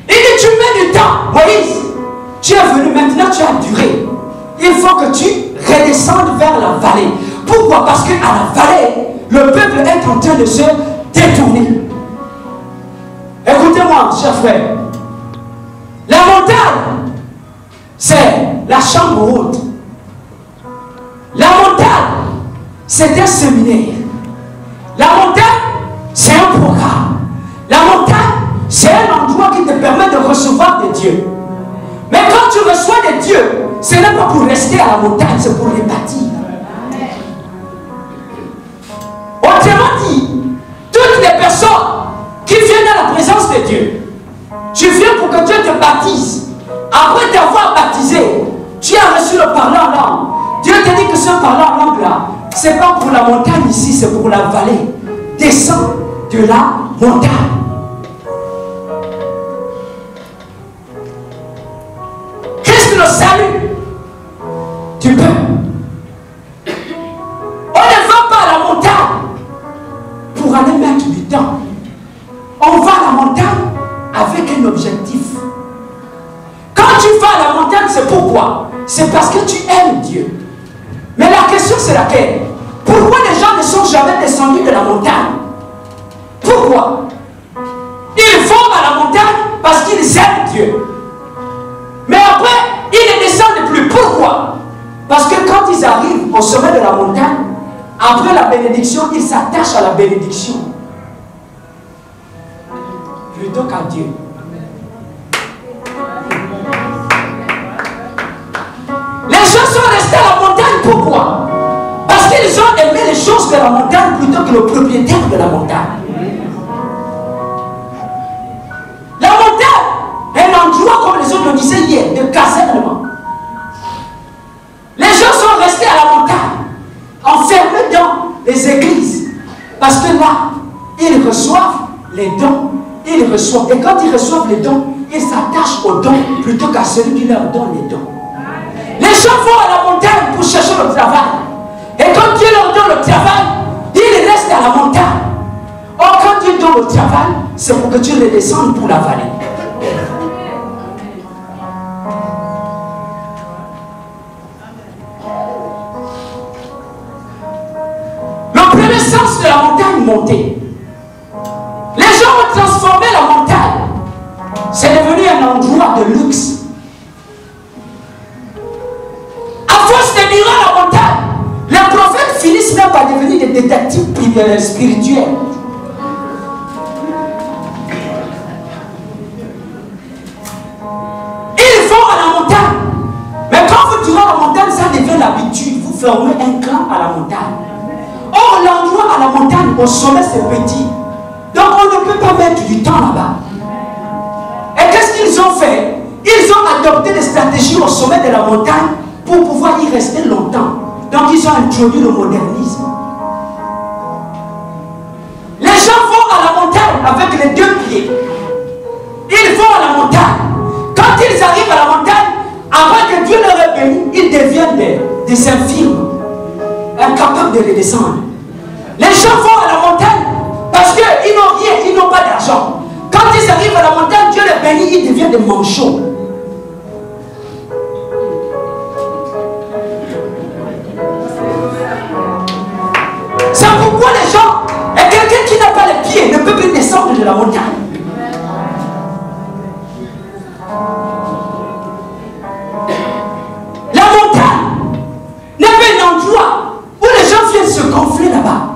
Il dit: tu mets du temps, Moïse. Tu es venu, maintenant tu as duré. Il faut que tu redescendes vers la vallée. Pourquoi? Parce qu'à la vallée, le peuple est en train de se détourner. Écoutez-moi, chers frères. La montagne, c'est la chambre haute. La montagne, c'est un séminaire. La montagne, c'est un programme. La montagne, c'est un endroit qui te permet de recevoir des dieux. Mais quand tu reçois des dieux, ce n'est pas pour rester à la montagne, c'est pour les bâtir. Autrement dit, toutes les personnes qui viennent à la présence de Dieu, tu viens pour que Dieu te baptise. Après t'avoir baptisé, tu as reçu le parler en langue. Dieu te dit que ce parler en langue là, ce n'est pas pour la montagne ici, c'est pour la vallée. Descends de la montagne. Qu'est-ce que le salut? Tu peux. On ne va pas à la montagne pour aller mettre du temps. On va à la montagne avec un objectif. Quand tu vas à la montagne, c'est pourquoi? C'est parce que tu aimes Dieu. Mais la question c'est laquelle? Pourquoi les gens ne sont jamais descendus de la montagne? Pourquoi? Ils vont à la montagne parce qu'ils aiment Dieu. Mais après, ils ne descendent plus. Pourquoi? Parce que quand ils arrivent au sommet de la montagne, après la bénédiction, ils s'attachent à la bénédiction plutôt qu'à Dieu. Les gens sont restés à la montagne. Pourquoi? Parce qu'ils ont aimé les choses de la montagne plutôt que le propriétaire de la montagne. La montagne est un endroit, comme les autres le disaient hier, de casernement. Les gens sont restés à la montagne, enfermés dans les églises. Parce que là, ils reçoivent les dons. Ils reçoivent. Et quand ils reçoivent les dons, ils s'attachent aux dons plutôt qu'à celui qui leur donne les dons. Les gens vont à la montagne pour chercher le travail. Et quand Dieu leur donne le travail, ils restent à la montagne. Or, quand Dieu donne le travail, c'est pour que Dieu les descende pour la vallée. Le premier sens de la montagne montée. Les gens ont transformé la montagne. C'est devenu un endroit de luxe. À force de mirer la montagne, les prophètes finissent même par devenir des détectives spirituels. Ils vont à la montagne. Mais quand vous tirez à la montagne, ça devient l'habitude. Vous fermez un camp à la montagne. Or, l'endroit à la montagne, au sommet, c'est petit. Donc, on ne peut pas mettre du temps là-bas. Et qu'est-ce qu'ils ont fait? Ils ont adopté des stratégies au sommet de la montagne pour pouvoir y rester longtemps. Donc, ils ont introduit le modernisme. Les gens vont à la montagne avec les deux pieds. Ils vont à la montagne. Quand ils arrivent à la montagne, avant que Dieu leur ait béni, ils deviennent des infirmes, incapables de les descendre. Les gens vont à la montagne parce qu'ils n'ont rien, ils n'ont pas d'argent. Quand ils arrivent à la montagne, Dieu les bénit, ils deviennent des manchots. C'est pourquoi les gens, et quelqu'un qui n'a pas les pieds ne peut plus descendre de la montagne. La montagne n'est pas un endroit où les gens viennent se gonfler là-bas.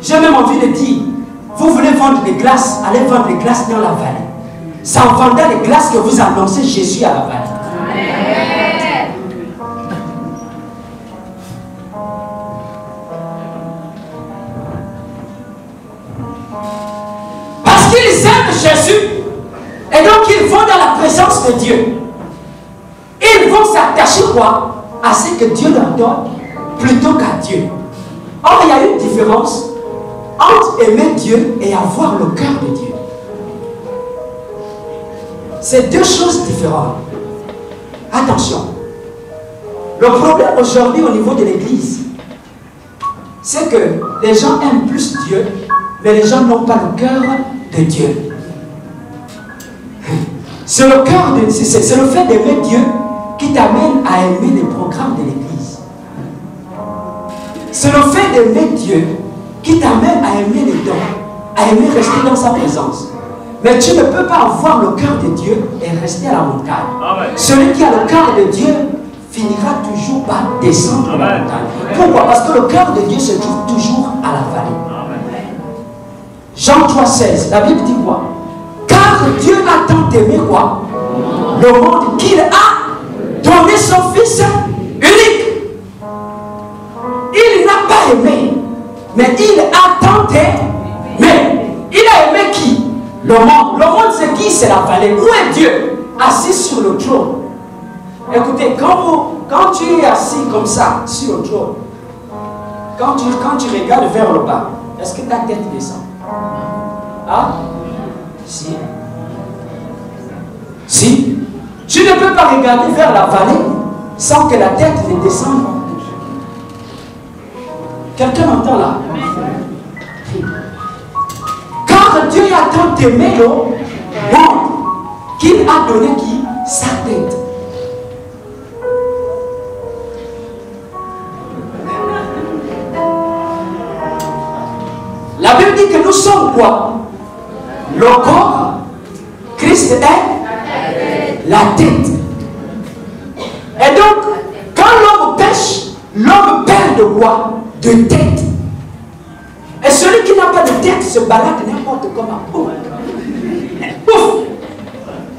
J'ai même envie de dire, vous voulez vendre des glaces, allez vendre des glaces dans la vallée. C'est en vendant les glaces que vous annoncez Jésus à la vallée. Parce qu'ils aiment Jésus. Et donc ils vont dans la présence de Dieu. Ils vont s'attacher quoi? À ce que Dieu leur donne plutôt qu'à Dieu. Or, il y a une différence entre aimer Dieu et avoir le cœur de Dieu. C'est deux choses différentes. Attention. Le problème aujourd'hui au niveau de l'Église, c'est que les gens aiment plus Dieu, mais les gens n'ont pas le cœur de Dieu. C'est le cœur de, c'est le fait d'aimer Dieu qui t'amène à aimer les programmes de l'Église. C'est le fait d'aimer Dieu qui t'amène à aimer les dons, à aimer rester dans sa présence. Mais tu ne peux pas avoir le cœur de Dieu et rester à la montagne. Amen. Celui qui a le cœur de Dieu finira toujours par descendre la montagne. Pourquoi? Parce que le cœur de Dieu se trouve toujours à la vallée. Amen. Jean 3,16, la Bible dit quoi? Car Dieu a tant aimé quoi? Le monde qu'il a donné son Fils unique. Il n'a pas aimé, mais il a tant aimé. Il a aimé qui? Le monde. Le monde, c'est qui? C'est la vallée. Où est Dieu? Assis sur le trône. Écoutez, quand tu es assis comme ça, sur le trône, quand tu regardes vers le bas, est-ce que ta tête descend? Ah? Si. Si. Tu ne peux pas regarder vers la vallée sans que la tête ne descende. Quelqu'un entend là? Car Dieu a tant aimé le monde qu'il a donné qui? Sa tête. dire que nous sommes quoi? Le corps. Christ est la tête. Et donc, quand l'homme pêche, l'homme perd de quoi? De tête. Et celui qui n'a pas de tête se balade n'importe comment. Ouf. Ouf.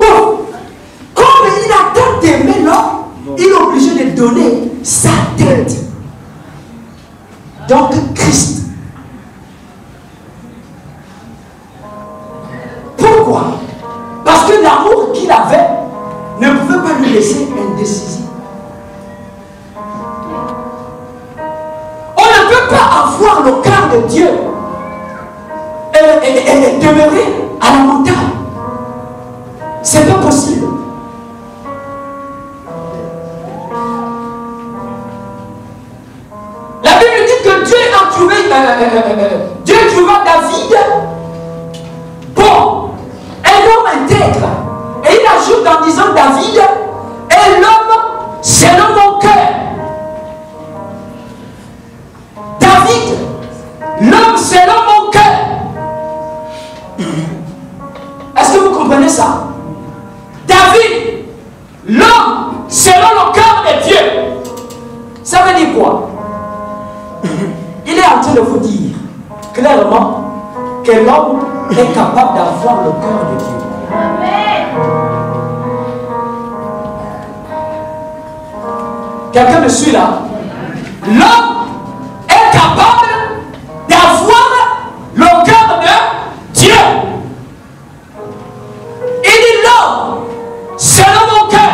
Ouf. Comme il a tant aimé l'homme, il est obligé de donner sa tête. Donc, Christ. Pourquoi? Parce que l'amour qu'il avait ne pouvait pas lui laisser indécisif. On ne peut pas avoir le cœur de Dieu et demeurer à la montagne. C'est pas possible. La Bible dit que Dieu a trouvé Dieu trouva David bon, un homme intègre. Et il ajoute en disant David est l'homme selon mon cœur. David, l'homme selon mon cœur. Est-ce que vous comprenez ça? David, l'homme selon le cœur de Dieu. Ça veut dire quoi? Il est en train de vous dire clairement que l'homme est capable d'avoir le cœur de Dieu. Amen. Quelqu'un me suit là? L'homme est capable d'avoir le cœur de Dieu. Il dit l'homme, selon mon cœur.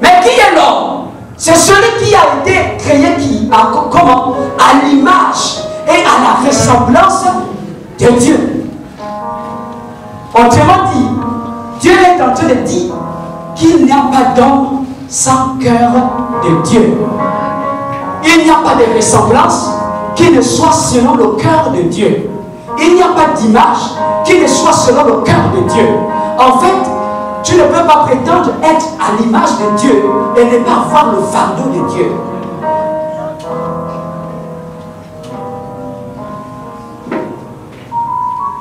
Mais qui est l'homme? C'est celui qui a été créé comment? À l'image et à la ressemblance de Dieu. Autrement dit, Dieu est en train de dire qu'il n'y a pas d'homme sans cœur de Dieu. Il n'y a pas de ressemblance qui ne soit selon le cœur de Dieu. Il n'y a pas d'image qui ne soit selon le cœur de Dieu. En fait, tu ne peux pas prétendre être à l'image de Dieu et ne pas avoir le fardeau de Dieu.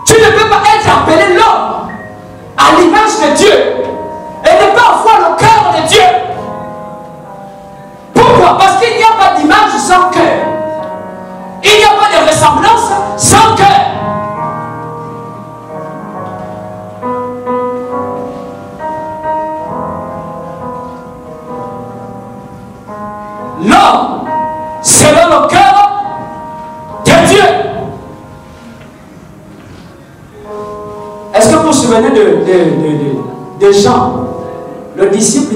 Tu ne peux pas être appelé l'homme à l'image de Dieu et ne pas avoir le cœur de Dieu. Pourquoi? Parce qu'il n'y a pas d'image sans cœur. Il n'y a pas de ressemblance sans cœur. L'homme, selon le cœur de Dieu. Est-ce que vous vous souvenez de Jean, le disciple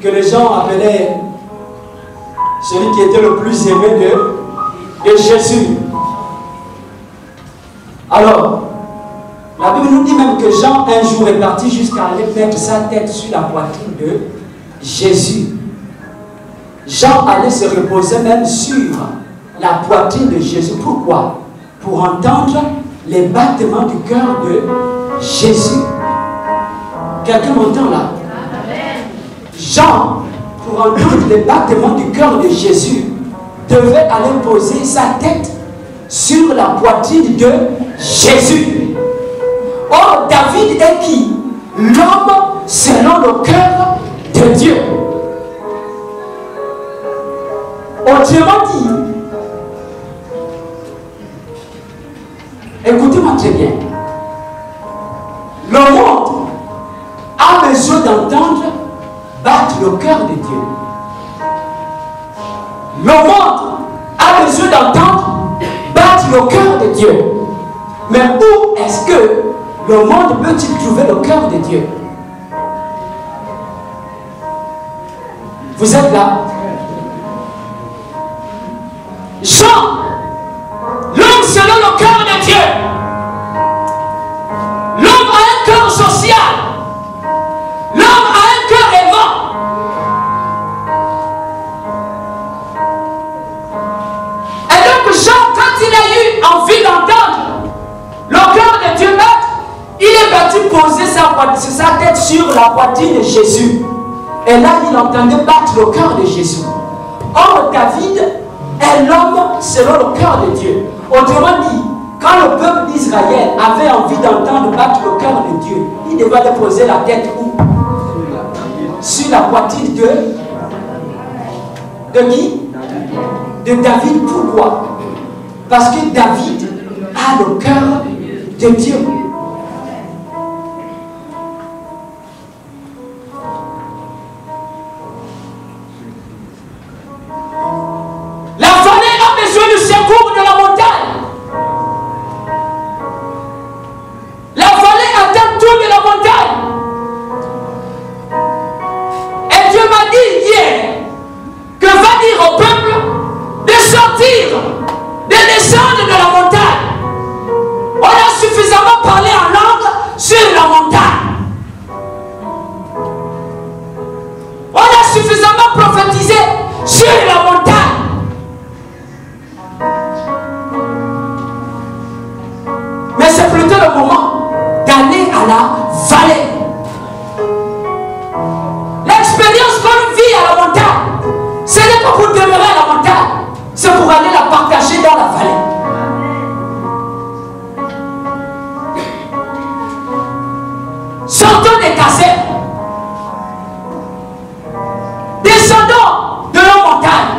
que les gens appelaient celui qui était le plus aimé de Jésus? Alors, la Bible nous dit même que Jean un jour est parti jusqu'à aller mettre sa tête sur la poitrine de Jésus. Jean allait se reposer même sur la poitrine de Jésus. Pourquoi? Pour entendre les battements du cœur de Jésus. Quelqu'un m'entend là? Jean, pour entendre les battements du cœur de Jésus, devait aller poser sa tête sur la poitrine de Jésus. Or, David est qui? L'homme selon le cœur de Dieu. Autrement dit, écoutez-moi très bien, le monde a besoin d'entendre battre le cœur de Dieu. Le monde a besoin d'entendre battre le cœur de Dieu. Mais où est-ce que le monde peut-il trouver le cœur de Dieu? Vous êtes là? Jean, l'homme selon le cœur de Dieu. L'homme a un cœur social. L'homme a un cœur aimant. Et donc Jean, quand il a eu envie d'entendre le cœur de Dieu battre, il est parti poser sa tête sur la poitrine de Jésus. Et là, il entendait battre le cœur de Jésus. Or, David est l'homme selon le cœur de Dieu. Autrement dit, Quand le peuple d'Israël avait envie d'entendre battre le cœur de Dieu, il devait déposer la tête où? Sur la poitrine de qui? De David. Pourquoi? Parce que David a le cœur de Dieu. La vallée a besoin du secours de la montagne. La vallée attend tout de la montagne. Et Dieu m'a dit hier que va dire au peuple de sortir, de descendre de la montagne. On a suffisamment parlé en langue sur la montagne. On a suffisamment prophétisé sur la montagne. Mais c'est plutôt le moment d'aller à la vallée. L'expérience qu'on vit à la montagne, ce n'est pas pour demeurer à la montagne, c'est pour aller la partager dans la vallée. Sortons des casernes. Descendons de nos montagnes.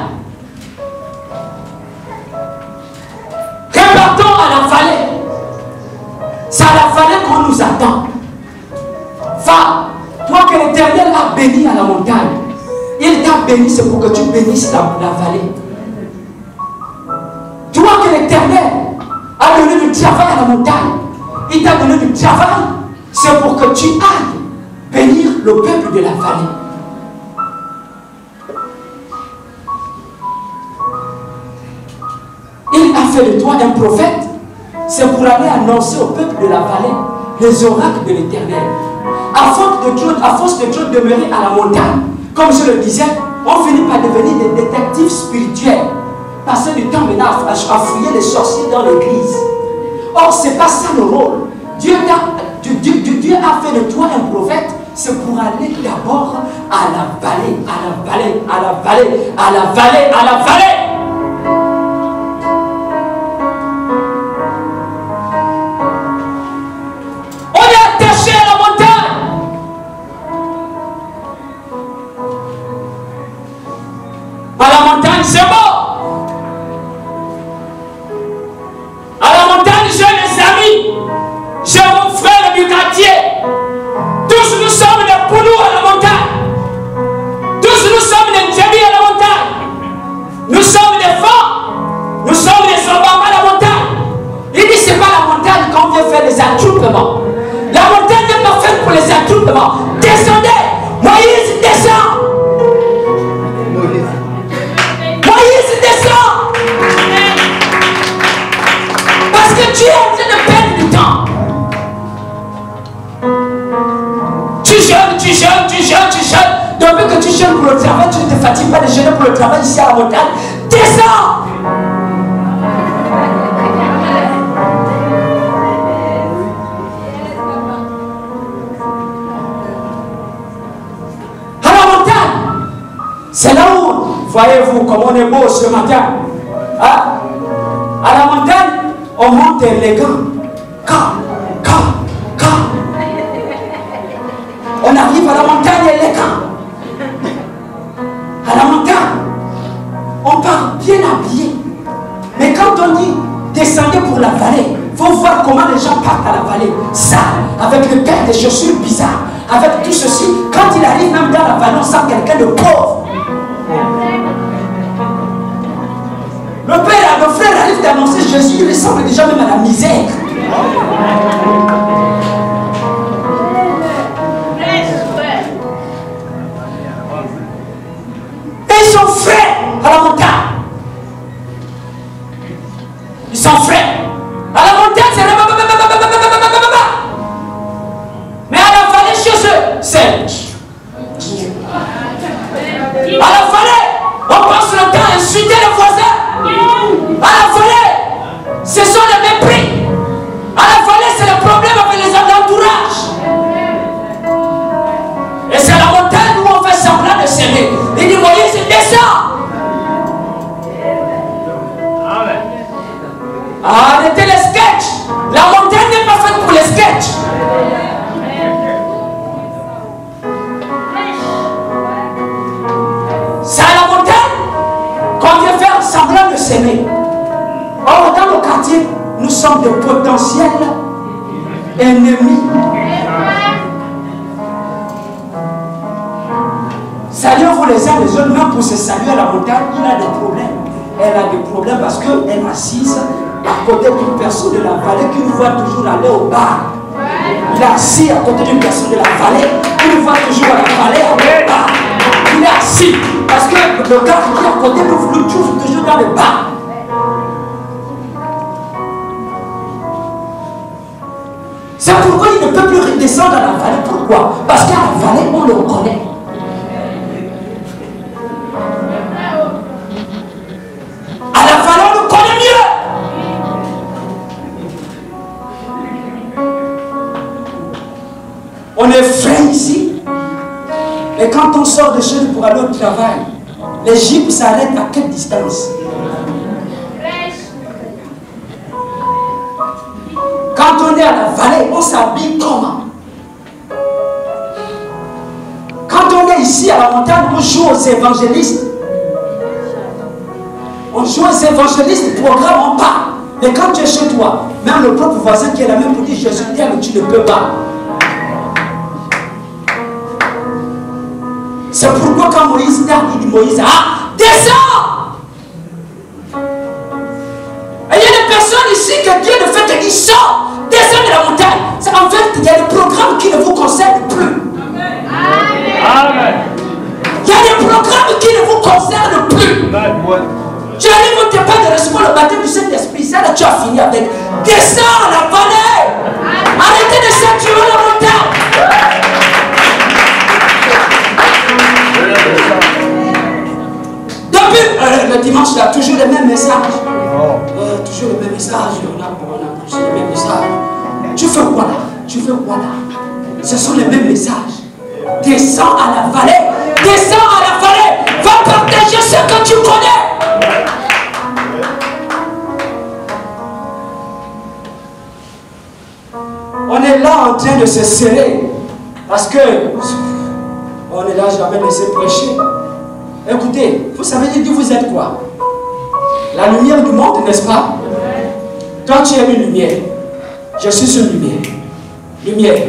Repartons à la vallée. C'est à la vallée qu'on nous attend. Va, toi que l'Éternel a béni à la montagne, il t'a béni, c'est pour que tu bénisses la vallée. Toi que l'Éternel a donné du travail à la montagne, il t'a donné du travail, c'est pour que tu ailles bénir le peuple de la vallée. Il a fait de toi un prophète, c'est pour aller annoncer au peuple de la vallée les oracles de l'Éternel. À force de Dieu demeurer à la montagne, comme je le disais, on finit par devenir des détectives spirituels. Passer du temps maintenant à fouiller les sorciers dans l'église. Or, ce n'est pas ça le rôle. Dieu a fait de toi un prophète, c'est pour aller d'abord à la vallée, à la vallée, à la vallée, à la vallée, à la vallée. On est attaché à la montagne. À la montagne, c'est bon. À la montagne, j'ai les amis. J'ai mon frère du quartier. Tous nous sommes des poulous à la montagne. Tous nous sommes des djabis à la montagne. Nous sommes des vents. Nous sommes des Obama à la montagne. Il dit c'est pas la montagne qu'on vient faire des attroupements. La montagne n'est pas faite pour les attroupements. Descendez. Moïse descend. Moïse descend. Parce que tu es en train de perdre du temps. Tu jeûnes. Depuis que tu jeûnes pour le travail, tu ne te fatigues pas de jeûner pour le travail ici à la montagne. Descends! À la montagne, c'est là où, voyez-vous, comme on est beau ce matin. Hein? À la montagne, on monte élégant. On arrive à la montagne élégant. À la montagne, on part bien habillé. Mais quand on dit descendez pour la vallée, il faut voir comment les gens partent à la vallée. Ça, avec le père des chaussures bizarres, avec tout ceci, quand il arrive même dans la vallée, on sent quelqu'un de pauvre. Le frère arrive d'annoncer Jésus, il ressemble déjà même à la misère. Ils sont frais à la montagne. Ils sont frais. À la montagne, c'est mais à la vallée, chez eux, c'est. À la vallée, on passe le temps à insulter les voisins. À la vallée, ce sont les mépris. À la vallée, c'est le problème. nous sommes de potentiels ennemis. Saluons-vous les uns les autres, même pour se saluer à la montagne, il a des problèmes. Elle a des problèmes parce qu'elle est assise à côté d'une personne de la vallée qui nous voit toujours aller au bar. Il est assis à côté d'une personne de la vallée qui nous voit toujours à la vallée aller au bar. Il est assis parce que le gars qui est à côté nous trouve toujours dans le bar. C'est pourquoi il ne peut plus redescendre à la vallée. Pourquoi? Parce qu'à la vallée, on le connaît. À la vallée, on le connaît mieux. On est frais ici. Et quand on sort de chez nous pour aller au travail, les jeeps s'arrêtent à quelle distance? Quand on est à la vallée, on s'habille comment? Quand on est ici à la montagne, on joue aux évangélistes. On joue aux évangélistes, le programme on part. Mais quand tu es chez toi, même le propre voisin qui est là même pour dire Jésus t'aime, tu ne peux pas. C'est pourquoi quand Moïse t'a dit Moïse, ah, descends! Et il y a des personnes ici que Dieu ne fait que dire sors, descends de la montagne. En fait, il y a des programmes qui ne vous concernent plus. Amen. Il y a des programmes qui ne vous concernent plus. Tu arrives au départ de recevoir le baptême du Saint-Esprit, ça là tu as fini avec. Descends la vallée. Arrêtez de saturer la montagne. Depuis le dimanche, il y a toujours les mêmes messages. Toujours les mêmes messages. On a poussé les mêmes messages. Tu fais quoi là? Tu fais quoi là? Ce sont les mêmes messages. Descends à la vallée. Descends à la vallée. Va partager ce que tu connais. On est là en train de se serrer. Parce que on est là jamais laissé prêcher. Écoutez, vous savez dire vous êtes quoi? La lumière du monde, n'est-ce pas? Toi tu es une lumière. Je suis une lumière. Lumière,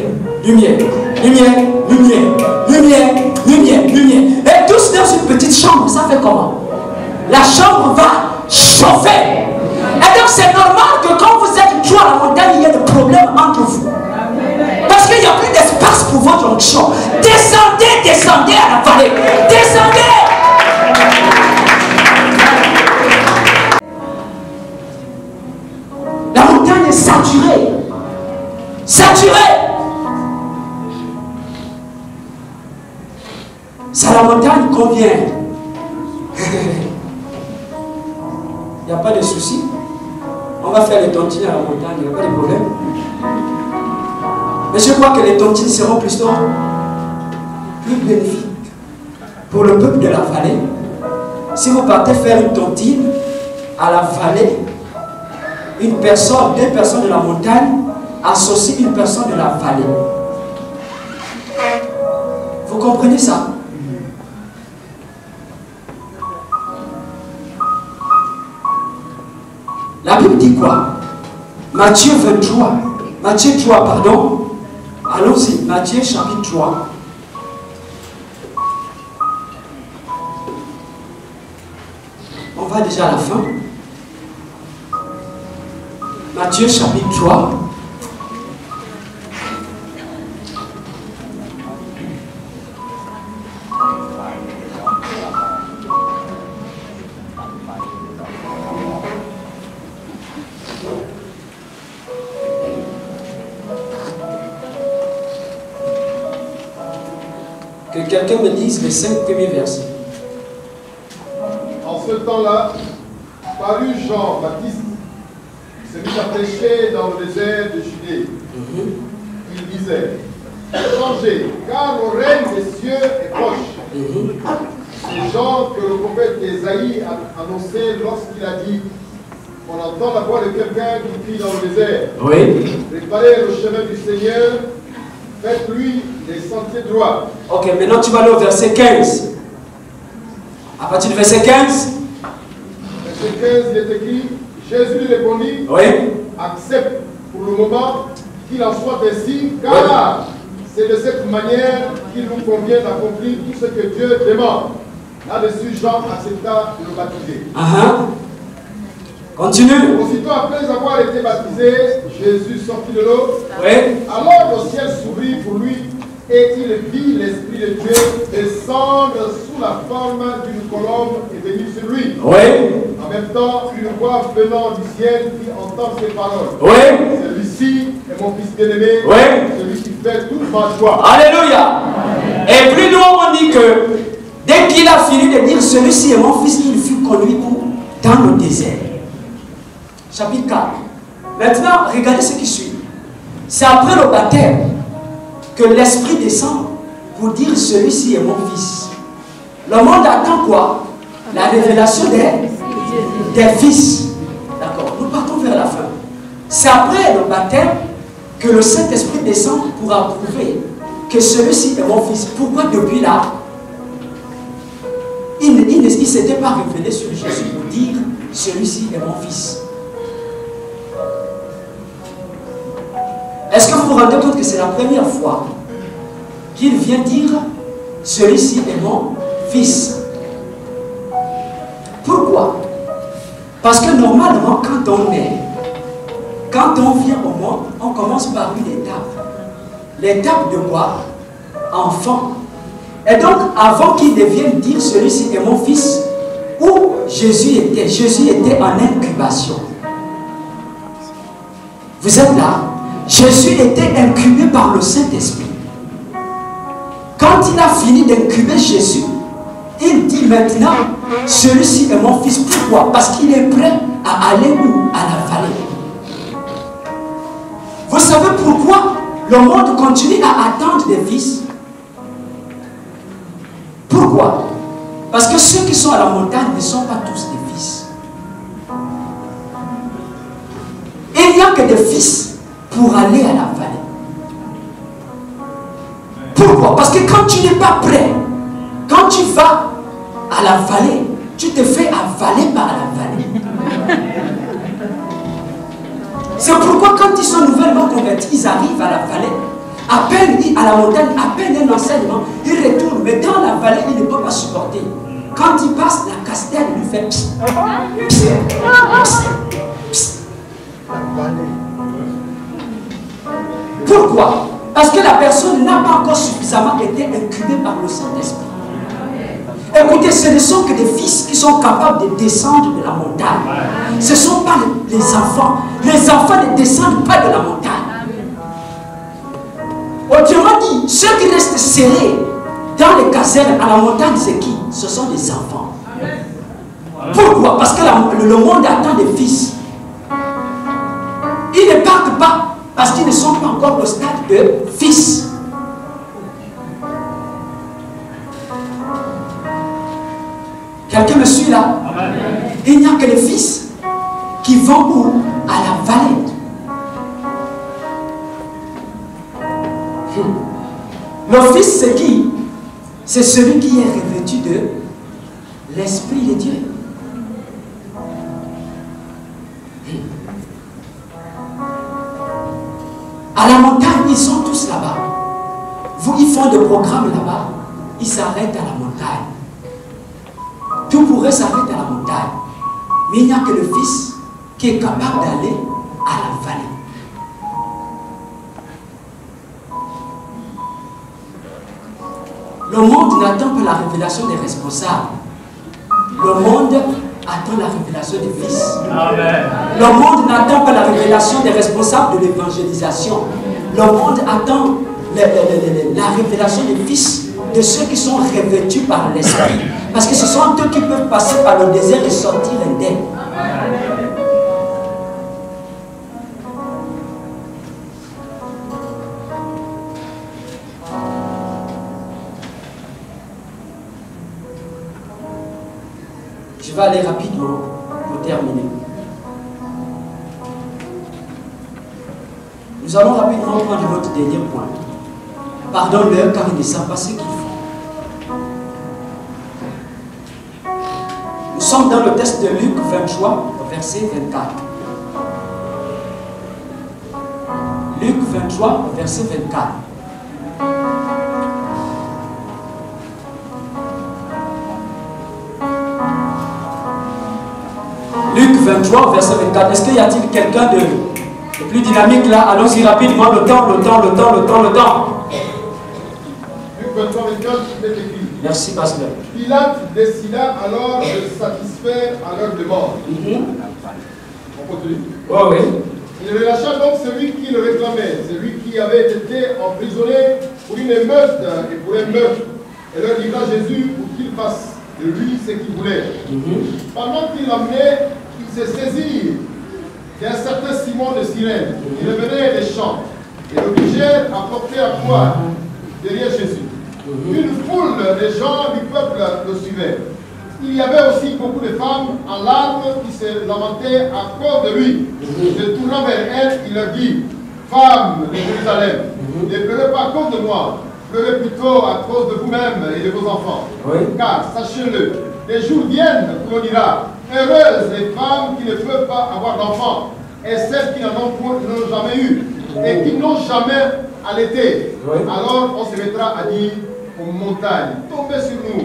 lumière, lumière, lumière, lumière, lumière, lumière. Et tous dans une petite chambre, ça fait comment? La chambre va chauffer. Et donc c'est normal que quand vous êtes trop à la montagne, il y a des problèmes entre vous. Parce qu'il n'y a plus d'espace pour votre onction. Descendez, descendez à la vallée. Descendez. La montagne est saturée. Saturée. C'est à la montagne qu'on vient. Il n'y a pas de souci. On va faire les tontines à la montagne, il n'y a pas de problème. Mais je crois que les tontines seront plutôt plus bénéfiques pour le peuple de la vallée. Si vous partez faire une tontine à la vallée, une personne, deux personnes de la montagne associent une personne de la vallée. Vous comprenez ça? La Bible dit quoi? Matthieu 23. Matthieu 3, pardon. Allons-y, Matthieu chapitre 3. On va déjà à la fin. Matthieu chapitre 3. Que quelqu'un me dise les 5 premiers versets. En ce temps-là, parut Jean-Baptiste, se mit à prêcher dans le désert de Judée. Il disait, changez, car le règne des cieux est proche. Ces gens que le prophète Ésaïe a annoncé lorsqu'il a dit, on entend la voix de quelqu'un qui crie dans le désert. Oui. Préparez le chemin du Seigneur, faites-lui des sentiers droits. Ok, maintenant tu vas aller au verset 15. À partir du verset 15. Verset 15, il est écrit, Jésus lui répondit, Oui. accepte pour le moment qu'il en soit ainsi, car c'est de cette manière qu'il nous convient d'accomplir tout ce que Dieu demande. Là-dessus, Jean accepta de le baptiser. Continue. Aussitôt après avoir été baptisé, Jésus sortit de l'eau. Oui. Alors le ciel s'ouvrit pour lui et il vit l'Esprit de Dieu descendre sous la forme d'une colombe et venir sur lui. Oui. En même temps, une voix venant du ciel fit entendre ces paroles. Oui. Celui-ci est mon fils bien-aimé, Oui. celui qui fait toute ma joie. Alléluia. Et plus loin, on dit que dès qu'il a fini de dire celui-ci est mon fils, il fut conduit dans le désert. Chapitre 4. Maintenant, regardez ce qui suit. C'est après le baptême que l'Esprit descend pour dire celui-ci est mon fils. Le monde attend quoi? La révélation des fils. D'accord, nous partons vers la fin. C'est après le baptême que le Saint-Esprit descend pour approuver que celui-ci est mon fils. Pourquoi depuis là, il ne s'était pas révélé sur Jésus pour dire celui-ci est mon fils? Est-ce que vous vous rendez compte que c'est la première fois qu'il vient dire celui-ci est mon fils? Pourquoi? Parce que normalement, quand on est, quand on vient au monde, on commence par une étape. L'étape de quoi? Enfant. Et donc, avant qu'il devienne dire celui-ci est mon fils, où Jésus était en incubation. Vous êtes là? Jésus était incubé par le Saint-Esprit. Quand il a fini d'incuber Jésus, il dit maintenant, celui-ci est mon fils. Pourquoi? Parce qu'il est prêt à aller où? À la vallée. Vous savez pourquoi le monde continue à attendre des fils? Pourquoi? Parce que ceux qui sont à la montagne ne sont pas tous des fils. Il n'y a que des fils pour aller à la vallée. Pourquoi? Parce que quand tu n'es pas prêt, quand tu vas à la vallée, tu te fais avaler par la vallée. C'est pourquoi quand ils sont nouvellement convertis, ils arrivent à la vallée, à peine à la montagne, à peine un enseignement, ils retournent, mais dans la vallée, ils ne peuvent pas supporter. Quand ils passent, la castelle lui fait psst, psst, psst, psst. Pourquoi? Parce que la personne n'a pas encore suffisamment été incubée par le Saint-Esprit. Écoutez, ce ne sont que des fils qui sont capables de descendre de la montagne. Ce ne sont pas les enfants. Les enfants ne descendent pas de la montagne. Autrement dit, ceux qui restent serrés dans les casernes à la montagne, c'est qui? Ce sont des enfants. Pourquoi? Parce que le monde attend des fils. Ils ne partent pas parce qu'ils ne sont pas encore au stade de fils. Quelqu'un me suit là? Amen. Il n'y a que les fils qui vont où? À la vallée. Le fils, c'est qui? C'est celui qui est revêtu de l'Esprit de Dieu. À la montagne, ils sont tous là-bas. Ils font des programmes là-bas. Ils s'arrêtent à la montagne. Tout pourrait s'arrêter à la montagne. Mais il n'y a que le Fils qui est capable d'aller à la vallée. Le monde n'attend pas la révélation des responsables. Le monde attend la révélation des fils. Amen. Le monde n'attend pas la révélation des responsables de l'évangélisation. Le monde attend la révélation des fils, de ceux qui sont revêtus par l'Esprit. Parce que ce sont eux qui peuvent passer par le désert et sortir indemnes. Je vais aller rapidement pour terminer. Nous allons rapidement prendre notre dernier point. Pardonne-leur car ils ne savent pas ce qu'ils font. Nous sommes dans le texte de Luc 23, verset 24. 23, verset 24. Luc 23, verset 24. Est-ce qu'il y a-t-il quelqu'un de plus dynamique là? Allons-y rapidement, le temps. Luc 23, 24, il est écrit. Merci, pasteur. Pilate décida alors de satisfaire à leur demande. On continue. Oh, oui. Il relâcha donc celui qui le réclamait, celui qui avait été emprisonné pour une émeute et pour un meurtre, et leur livra Jésus pour qu'il fasse de lui ce qu'il voulait. Pendant qu'il l'emmenait, il se saisit d'un certain Simon de Cyrène, qui revenait des champs, et l'obligèrent à porter à croix derrière Jésus. Une foule de gens du peuple le suivait. Il y avait aussi beaucoup de femmes en larmes qui se lamentaient à cause de lui. Se tournant vers elles, il leur dit: Femmes de Jérusalem, ne pleurez pas à cause de moi, pleurez plutôt à cause de vous-même et de vos enfants. Car, sachez-le, les jours viennent où l'on dira: heureuses les femmes qui ne peuvent pas avoir d'enfants, et celles qui n'en ont jamais eu, et qui n'ont jamais allaité. Alors on se mettra à dire aux montagnes: tombez sur nous,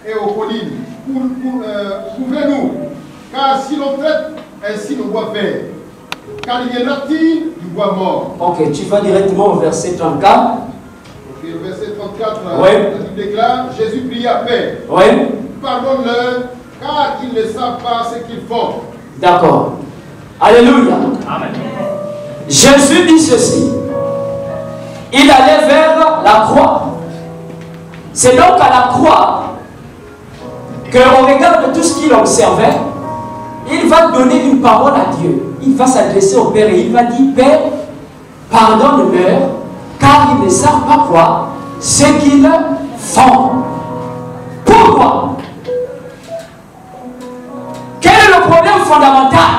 et aux collines: couvrez-nous, car si l'on traite ainsi le bois vert, car il viendra-t-il du bois mort. Ok, tu vas directement au verset 34. Ok, le verset 34, la Bible déclare: Jésus pria: Père, pardonne-leur, car ils ne savent pas ce qu'ils font. D'accord. Alléluia. Amen. Jésus dit ceci. Il allait vers la croix. C'est donc à la croix qu'au regard de tout ce qu'il observait, il va donner une parole à Dieu. Il va s'adresser au Père et il va dire: Père, pardonne-leur, car ils ne savent pas quoi ce qu'ils font. Pourquoi? Quel est le problème fondamental?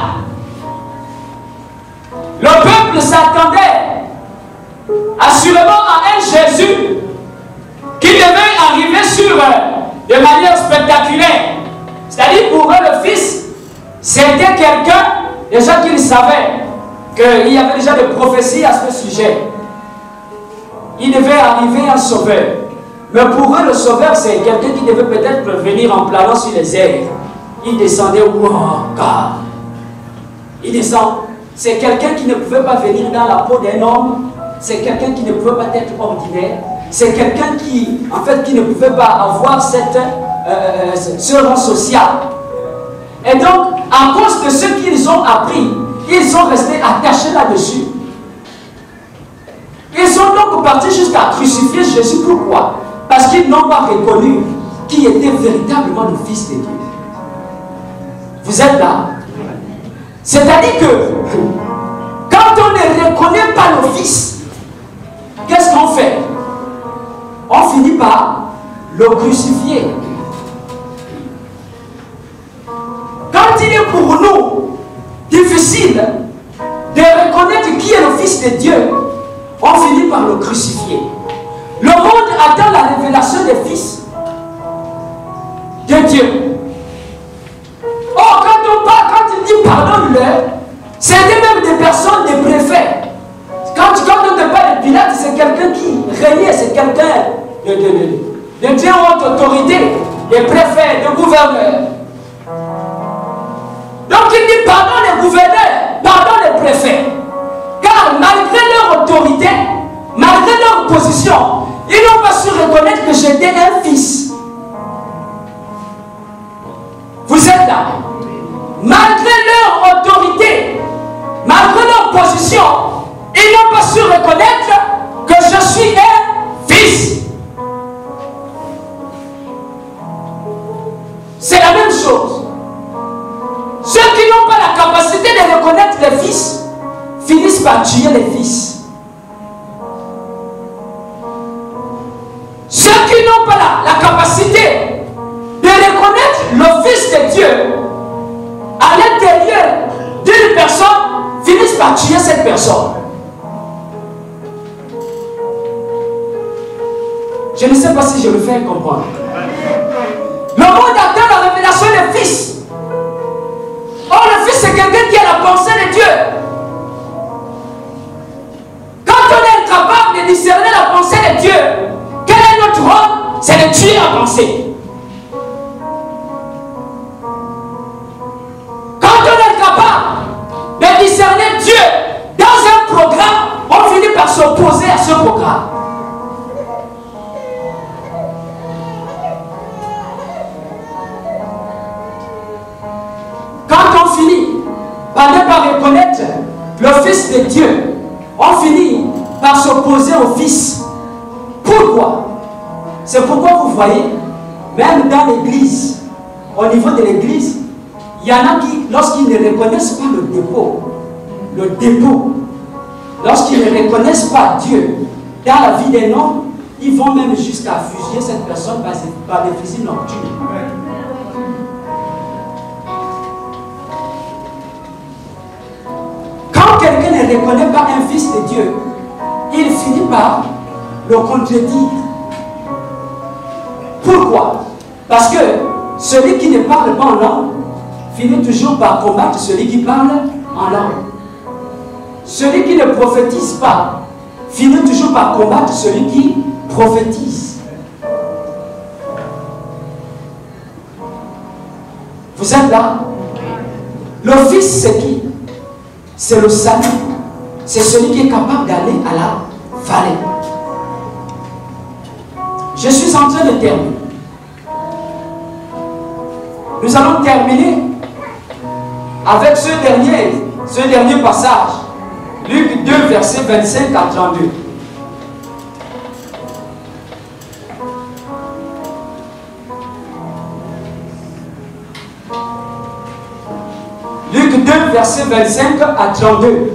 Le peuple s'attendait assurément à un Jésus qui devait arriver sur de manière spectaculaire. C'est-à-dire pour eux, le Fils, c'était quelqu'un, déjà qu'ils savaient qu'il y avait déjà des prophéties à ce sujet. Il devait arriver un sauveur. Mais pour eux, le sauveur, c'est quelqu'un qui devait peut-être venir en planant sur les airs. Il descendait, il descend. C'est quelqu'un qui ne pouvait pas venir dans la peau d'un homme. C'est quelqu'un qui ne pouvait pas être ordinaire. C'est quelqu'un qui, en fait, qui ne pouvait pas avoir ce rang social. Et donc, à cause de ce qu'ils ont appris, ils sont restés attachés là-dessus. Ils sont donc partis jusqu'à crucifier Jésus. Pourquoi? Parce qu'ils n'ont pas reconnu qui était véritablement le Fils de Dieu. Vous êtes là? C'est-à-dire que quand on ne reconnaît pas le Fils, qu'est-ce qu'on fait? On finit par le crucifier. Quand il est pour nous difficile de reconnaître qui est le Fils de Dieu, on finit par le crucifier. Le monde attend la révélation des fils de Dieu. Oh, quand il dit pardonne-leur, c'est même des personnes, des préfets. Quand on te parle de Pilate, c'est quelqu'un qui régnait, c'est quelqu'un de très haute autorité, des préfets, des gouverneurs. Donc il dit pardonne les gouverneurs, pardonne les préfets. Car malgré leur autorité, malgré leur position, ils n'ont pas su reconnaître que j'étais un fils. Vous êtes là? Malgré leur autorité, malgré leur position, ils n'ont pas su reconnaître que je suis un fils. C'est la même chose. Ceux qui n'ont pas la capacité de reconnaître les fils finissent par tuer les fils. Ceux qui n'ont pas la capacité de reconnaître le Fils de Dieu à l'intérieur d'une personne finissent par tuer cette personne. Je ne sais pas si je me fais comprendre. Le monde attend la révélation des fils. Or, le Fils, c'est quelqu'un qui a la pensée de Dieu. Quand on reconnaître le Fils de Dieu, on finit par s'opposer au Fils. Pourquoi? C'est pourquoi vous voyez, même dans l'église, au niveau de l'église, il y en a qui, lorsqu'ils ne reconnaissent pas le dépôt, lorsqu'ils ne reconnaissent pas Dieu dans la vie d'un homme, ils vont même jusqu'à fusiller cette personne par des fusils nocturnes. Quand quelqu'un ne reconnaît pas un fils de Dieu, il finit par le contredire. Pourquoi? Parce que celui qui ne parle pas en langue finit toujours par combattre celui qui parle en langue. Celui qui ne prophétise pas finit toujours par combattre celui qui prophétise. Vous êtes là? Le Fils, c'est qui? C'est le salut. C'est celui qui est capable d'aller à la vallée. Je suis en train de terminer. Nous allons terminer avec ce dernier passage. Luc 2, verset 25 à 32. Luc 2, verset 25 à 32.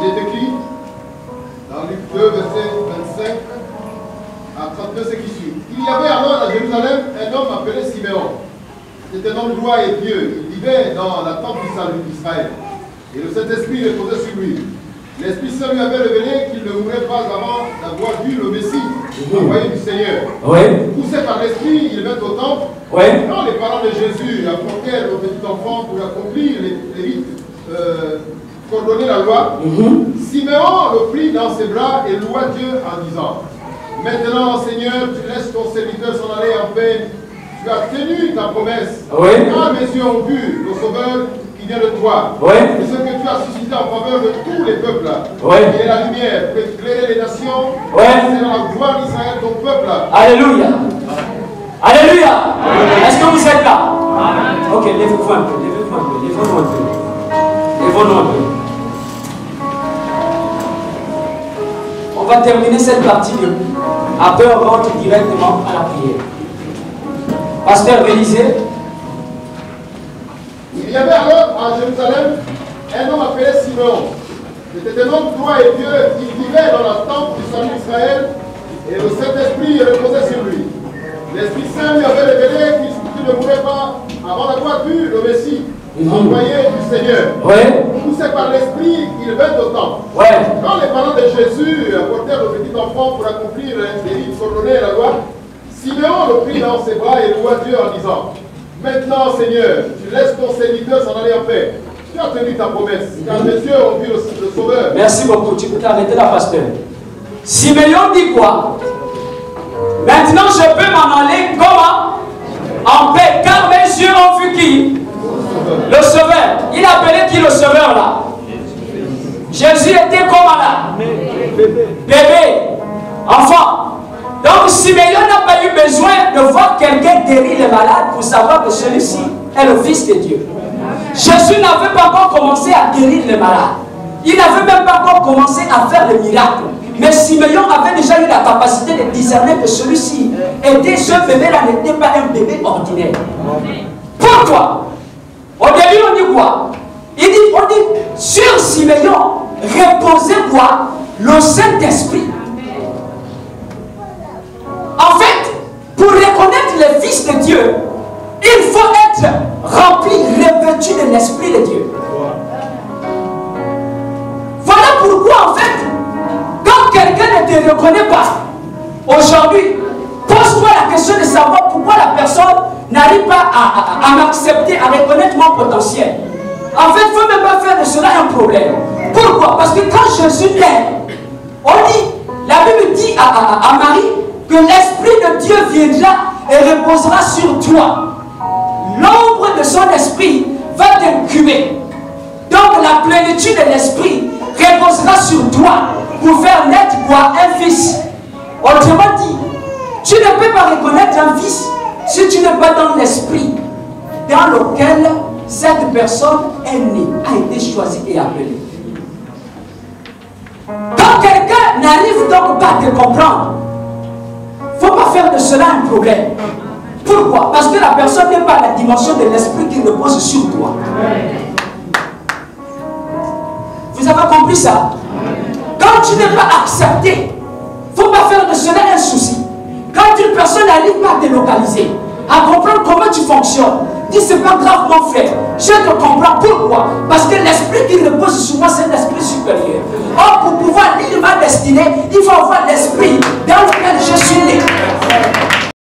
Il est écrit dans Luc 2, verset 25 à 32, ce qui suit. Il y avait alors à Jérusalem un homme appelé Siméon. C'était un homme droit et pieux. Il vivait dans la tente du salut d'Israël. Et le Saint-Esprit reposait sur lui. L'Esprit Saint lui avait révélé qu'il ne mourrait pas avant d'avoir vu le Messie, envoyé du Seigneur. Poussé par l'Esprit, il vint au temple. Quand les parents de Jésus apportèrent le petit enfant pour accomplir les rites, coordonner la loi, Siméon le prit dans ses bras et loua Dieu en disant: Maintenant, Seigneur, tu laisses ton serviteur s'en aller en paix. Tu as tenu ta promesse. Quand mes yeux ont vu le Sauveur qui vient de toi, et ce que tu as suscité en faveur de tous les peuples, il est la lumière pour éclairer les nations, c'est dans la gloire d'Israël, ton peuple. Alléluia. Alléluia. Est-ce que vous êtes là? Ok, levez-vous un peu, levez-vous un peu. Levons-nous un peu. On va terminer cette partie de. Après, on rentre directement à la prière. Pasteur Élisée. Il y avait alors à Jérusalem un homme appelé Siméon. C'était un homme droit et pieux. Il vivait dans la tente du salut d'Israël et le Saint-Esprit reposait sur lui. L'Esprit Saint lui avait révélé qu'il ne mourrait pas avant d'avoir vu le Messie, envoyé du Seigneur. Poussé par l'Esprit, il vint au temple. Quand les parents de Jésus apportèrent le petit enfant pour accomplir les rites coordonnés à la loi, Siméon le prit dans ses bras et loua Dieu en disant: Maintenant, Seigneur, tu laisses ton serviteur s'en aller en paix. Tu as tenu ta promesse, car mes yeux ont vu le Sauveur. Merci beaucoup. Tu peux t'arrêter là, pasteur. Siméon dit quoi? Maintenant, je peux m'en aller comment? En paix, car mes yeux ont vu qui? Le Sauveur. Il appelait qui le Sauveur là? Jésus était comment là? Bébé. Enfant. Donc Siméon n'a pas eu besoin de voir quelqu'un guérir les malades pour savoir que celui-ci est le Fils de Dieu. Jésus n'avait pas encore commencé à guérir les malades. Il n'avait même pas encore commencé à faire des miracles. Mais Siméon avait déjà eu la capacité de discerner que celui-ci était, ce bébé-là n'était pas un bébé ordinaire. Pourquoi? Au début on dit quoi? On dit sur Siméon reposait quoi? Le Saint-Esprit. En fait, pour reconnaître le Fils de Dieu, il faut être rempli, revêtu de l'Esprit de Dieu. Voilà pourquoi, en fait, quand quelqu'un ne te reconnaît pas, aujourd'hui, pose-toi la question de savoir pourquoi la personne n'arrive pas à m'accepter, à reconnaître mon potentiel. En fait, il ne faut même pas faire de cela un problème. Pourquoi? Parce que quand Jésus est, on dit, la Bible dit à Marie, que l'Esprit de Dieu viendra et reposera sur toi. L'ombre de son esprit va t'incuber. Donc la plénitude de l'Esprit reposera sur toi pour faire naître quoi? Un fils. Autrement dit, tu ne peux pas reconnaître un fils si tu n'es pas dans l'Esprit dans lequel cette personne est née, a été choisie et appelée. Quand quelqu'un n'arrive donc pas à te comprendre, il ne faut pas faire de cela un problème. Pourquoi? Parce que la personne n'est pas à la dimension de l'esprit qui repose sur toi. Vous avez compris ça? Quand tu n'es pas accepté, il ne faut pas faire de cela un souci. Quand une personne n'arrive pas à te localiser, à comprendre comment tu fonctionnes, dis c'est pas grave mon frère, je te comprends. Pourquoi? Parce que l'esprit qui repose sur moi c'est un esprit supérieur. Or pour pouvoir lire ma destinée,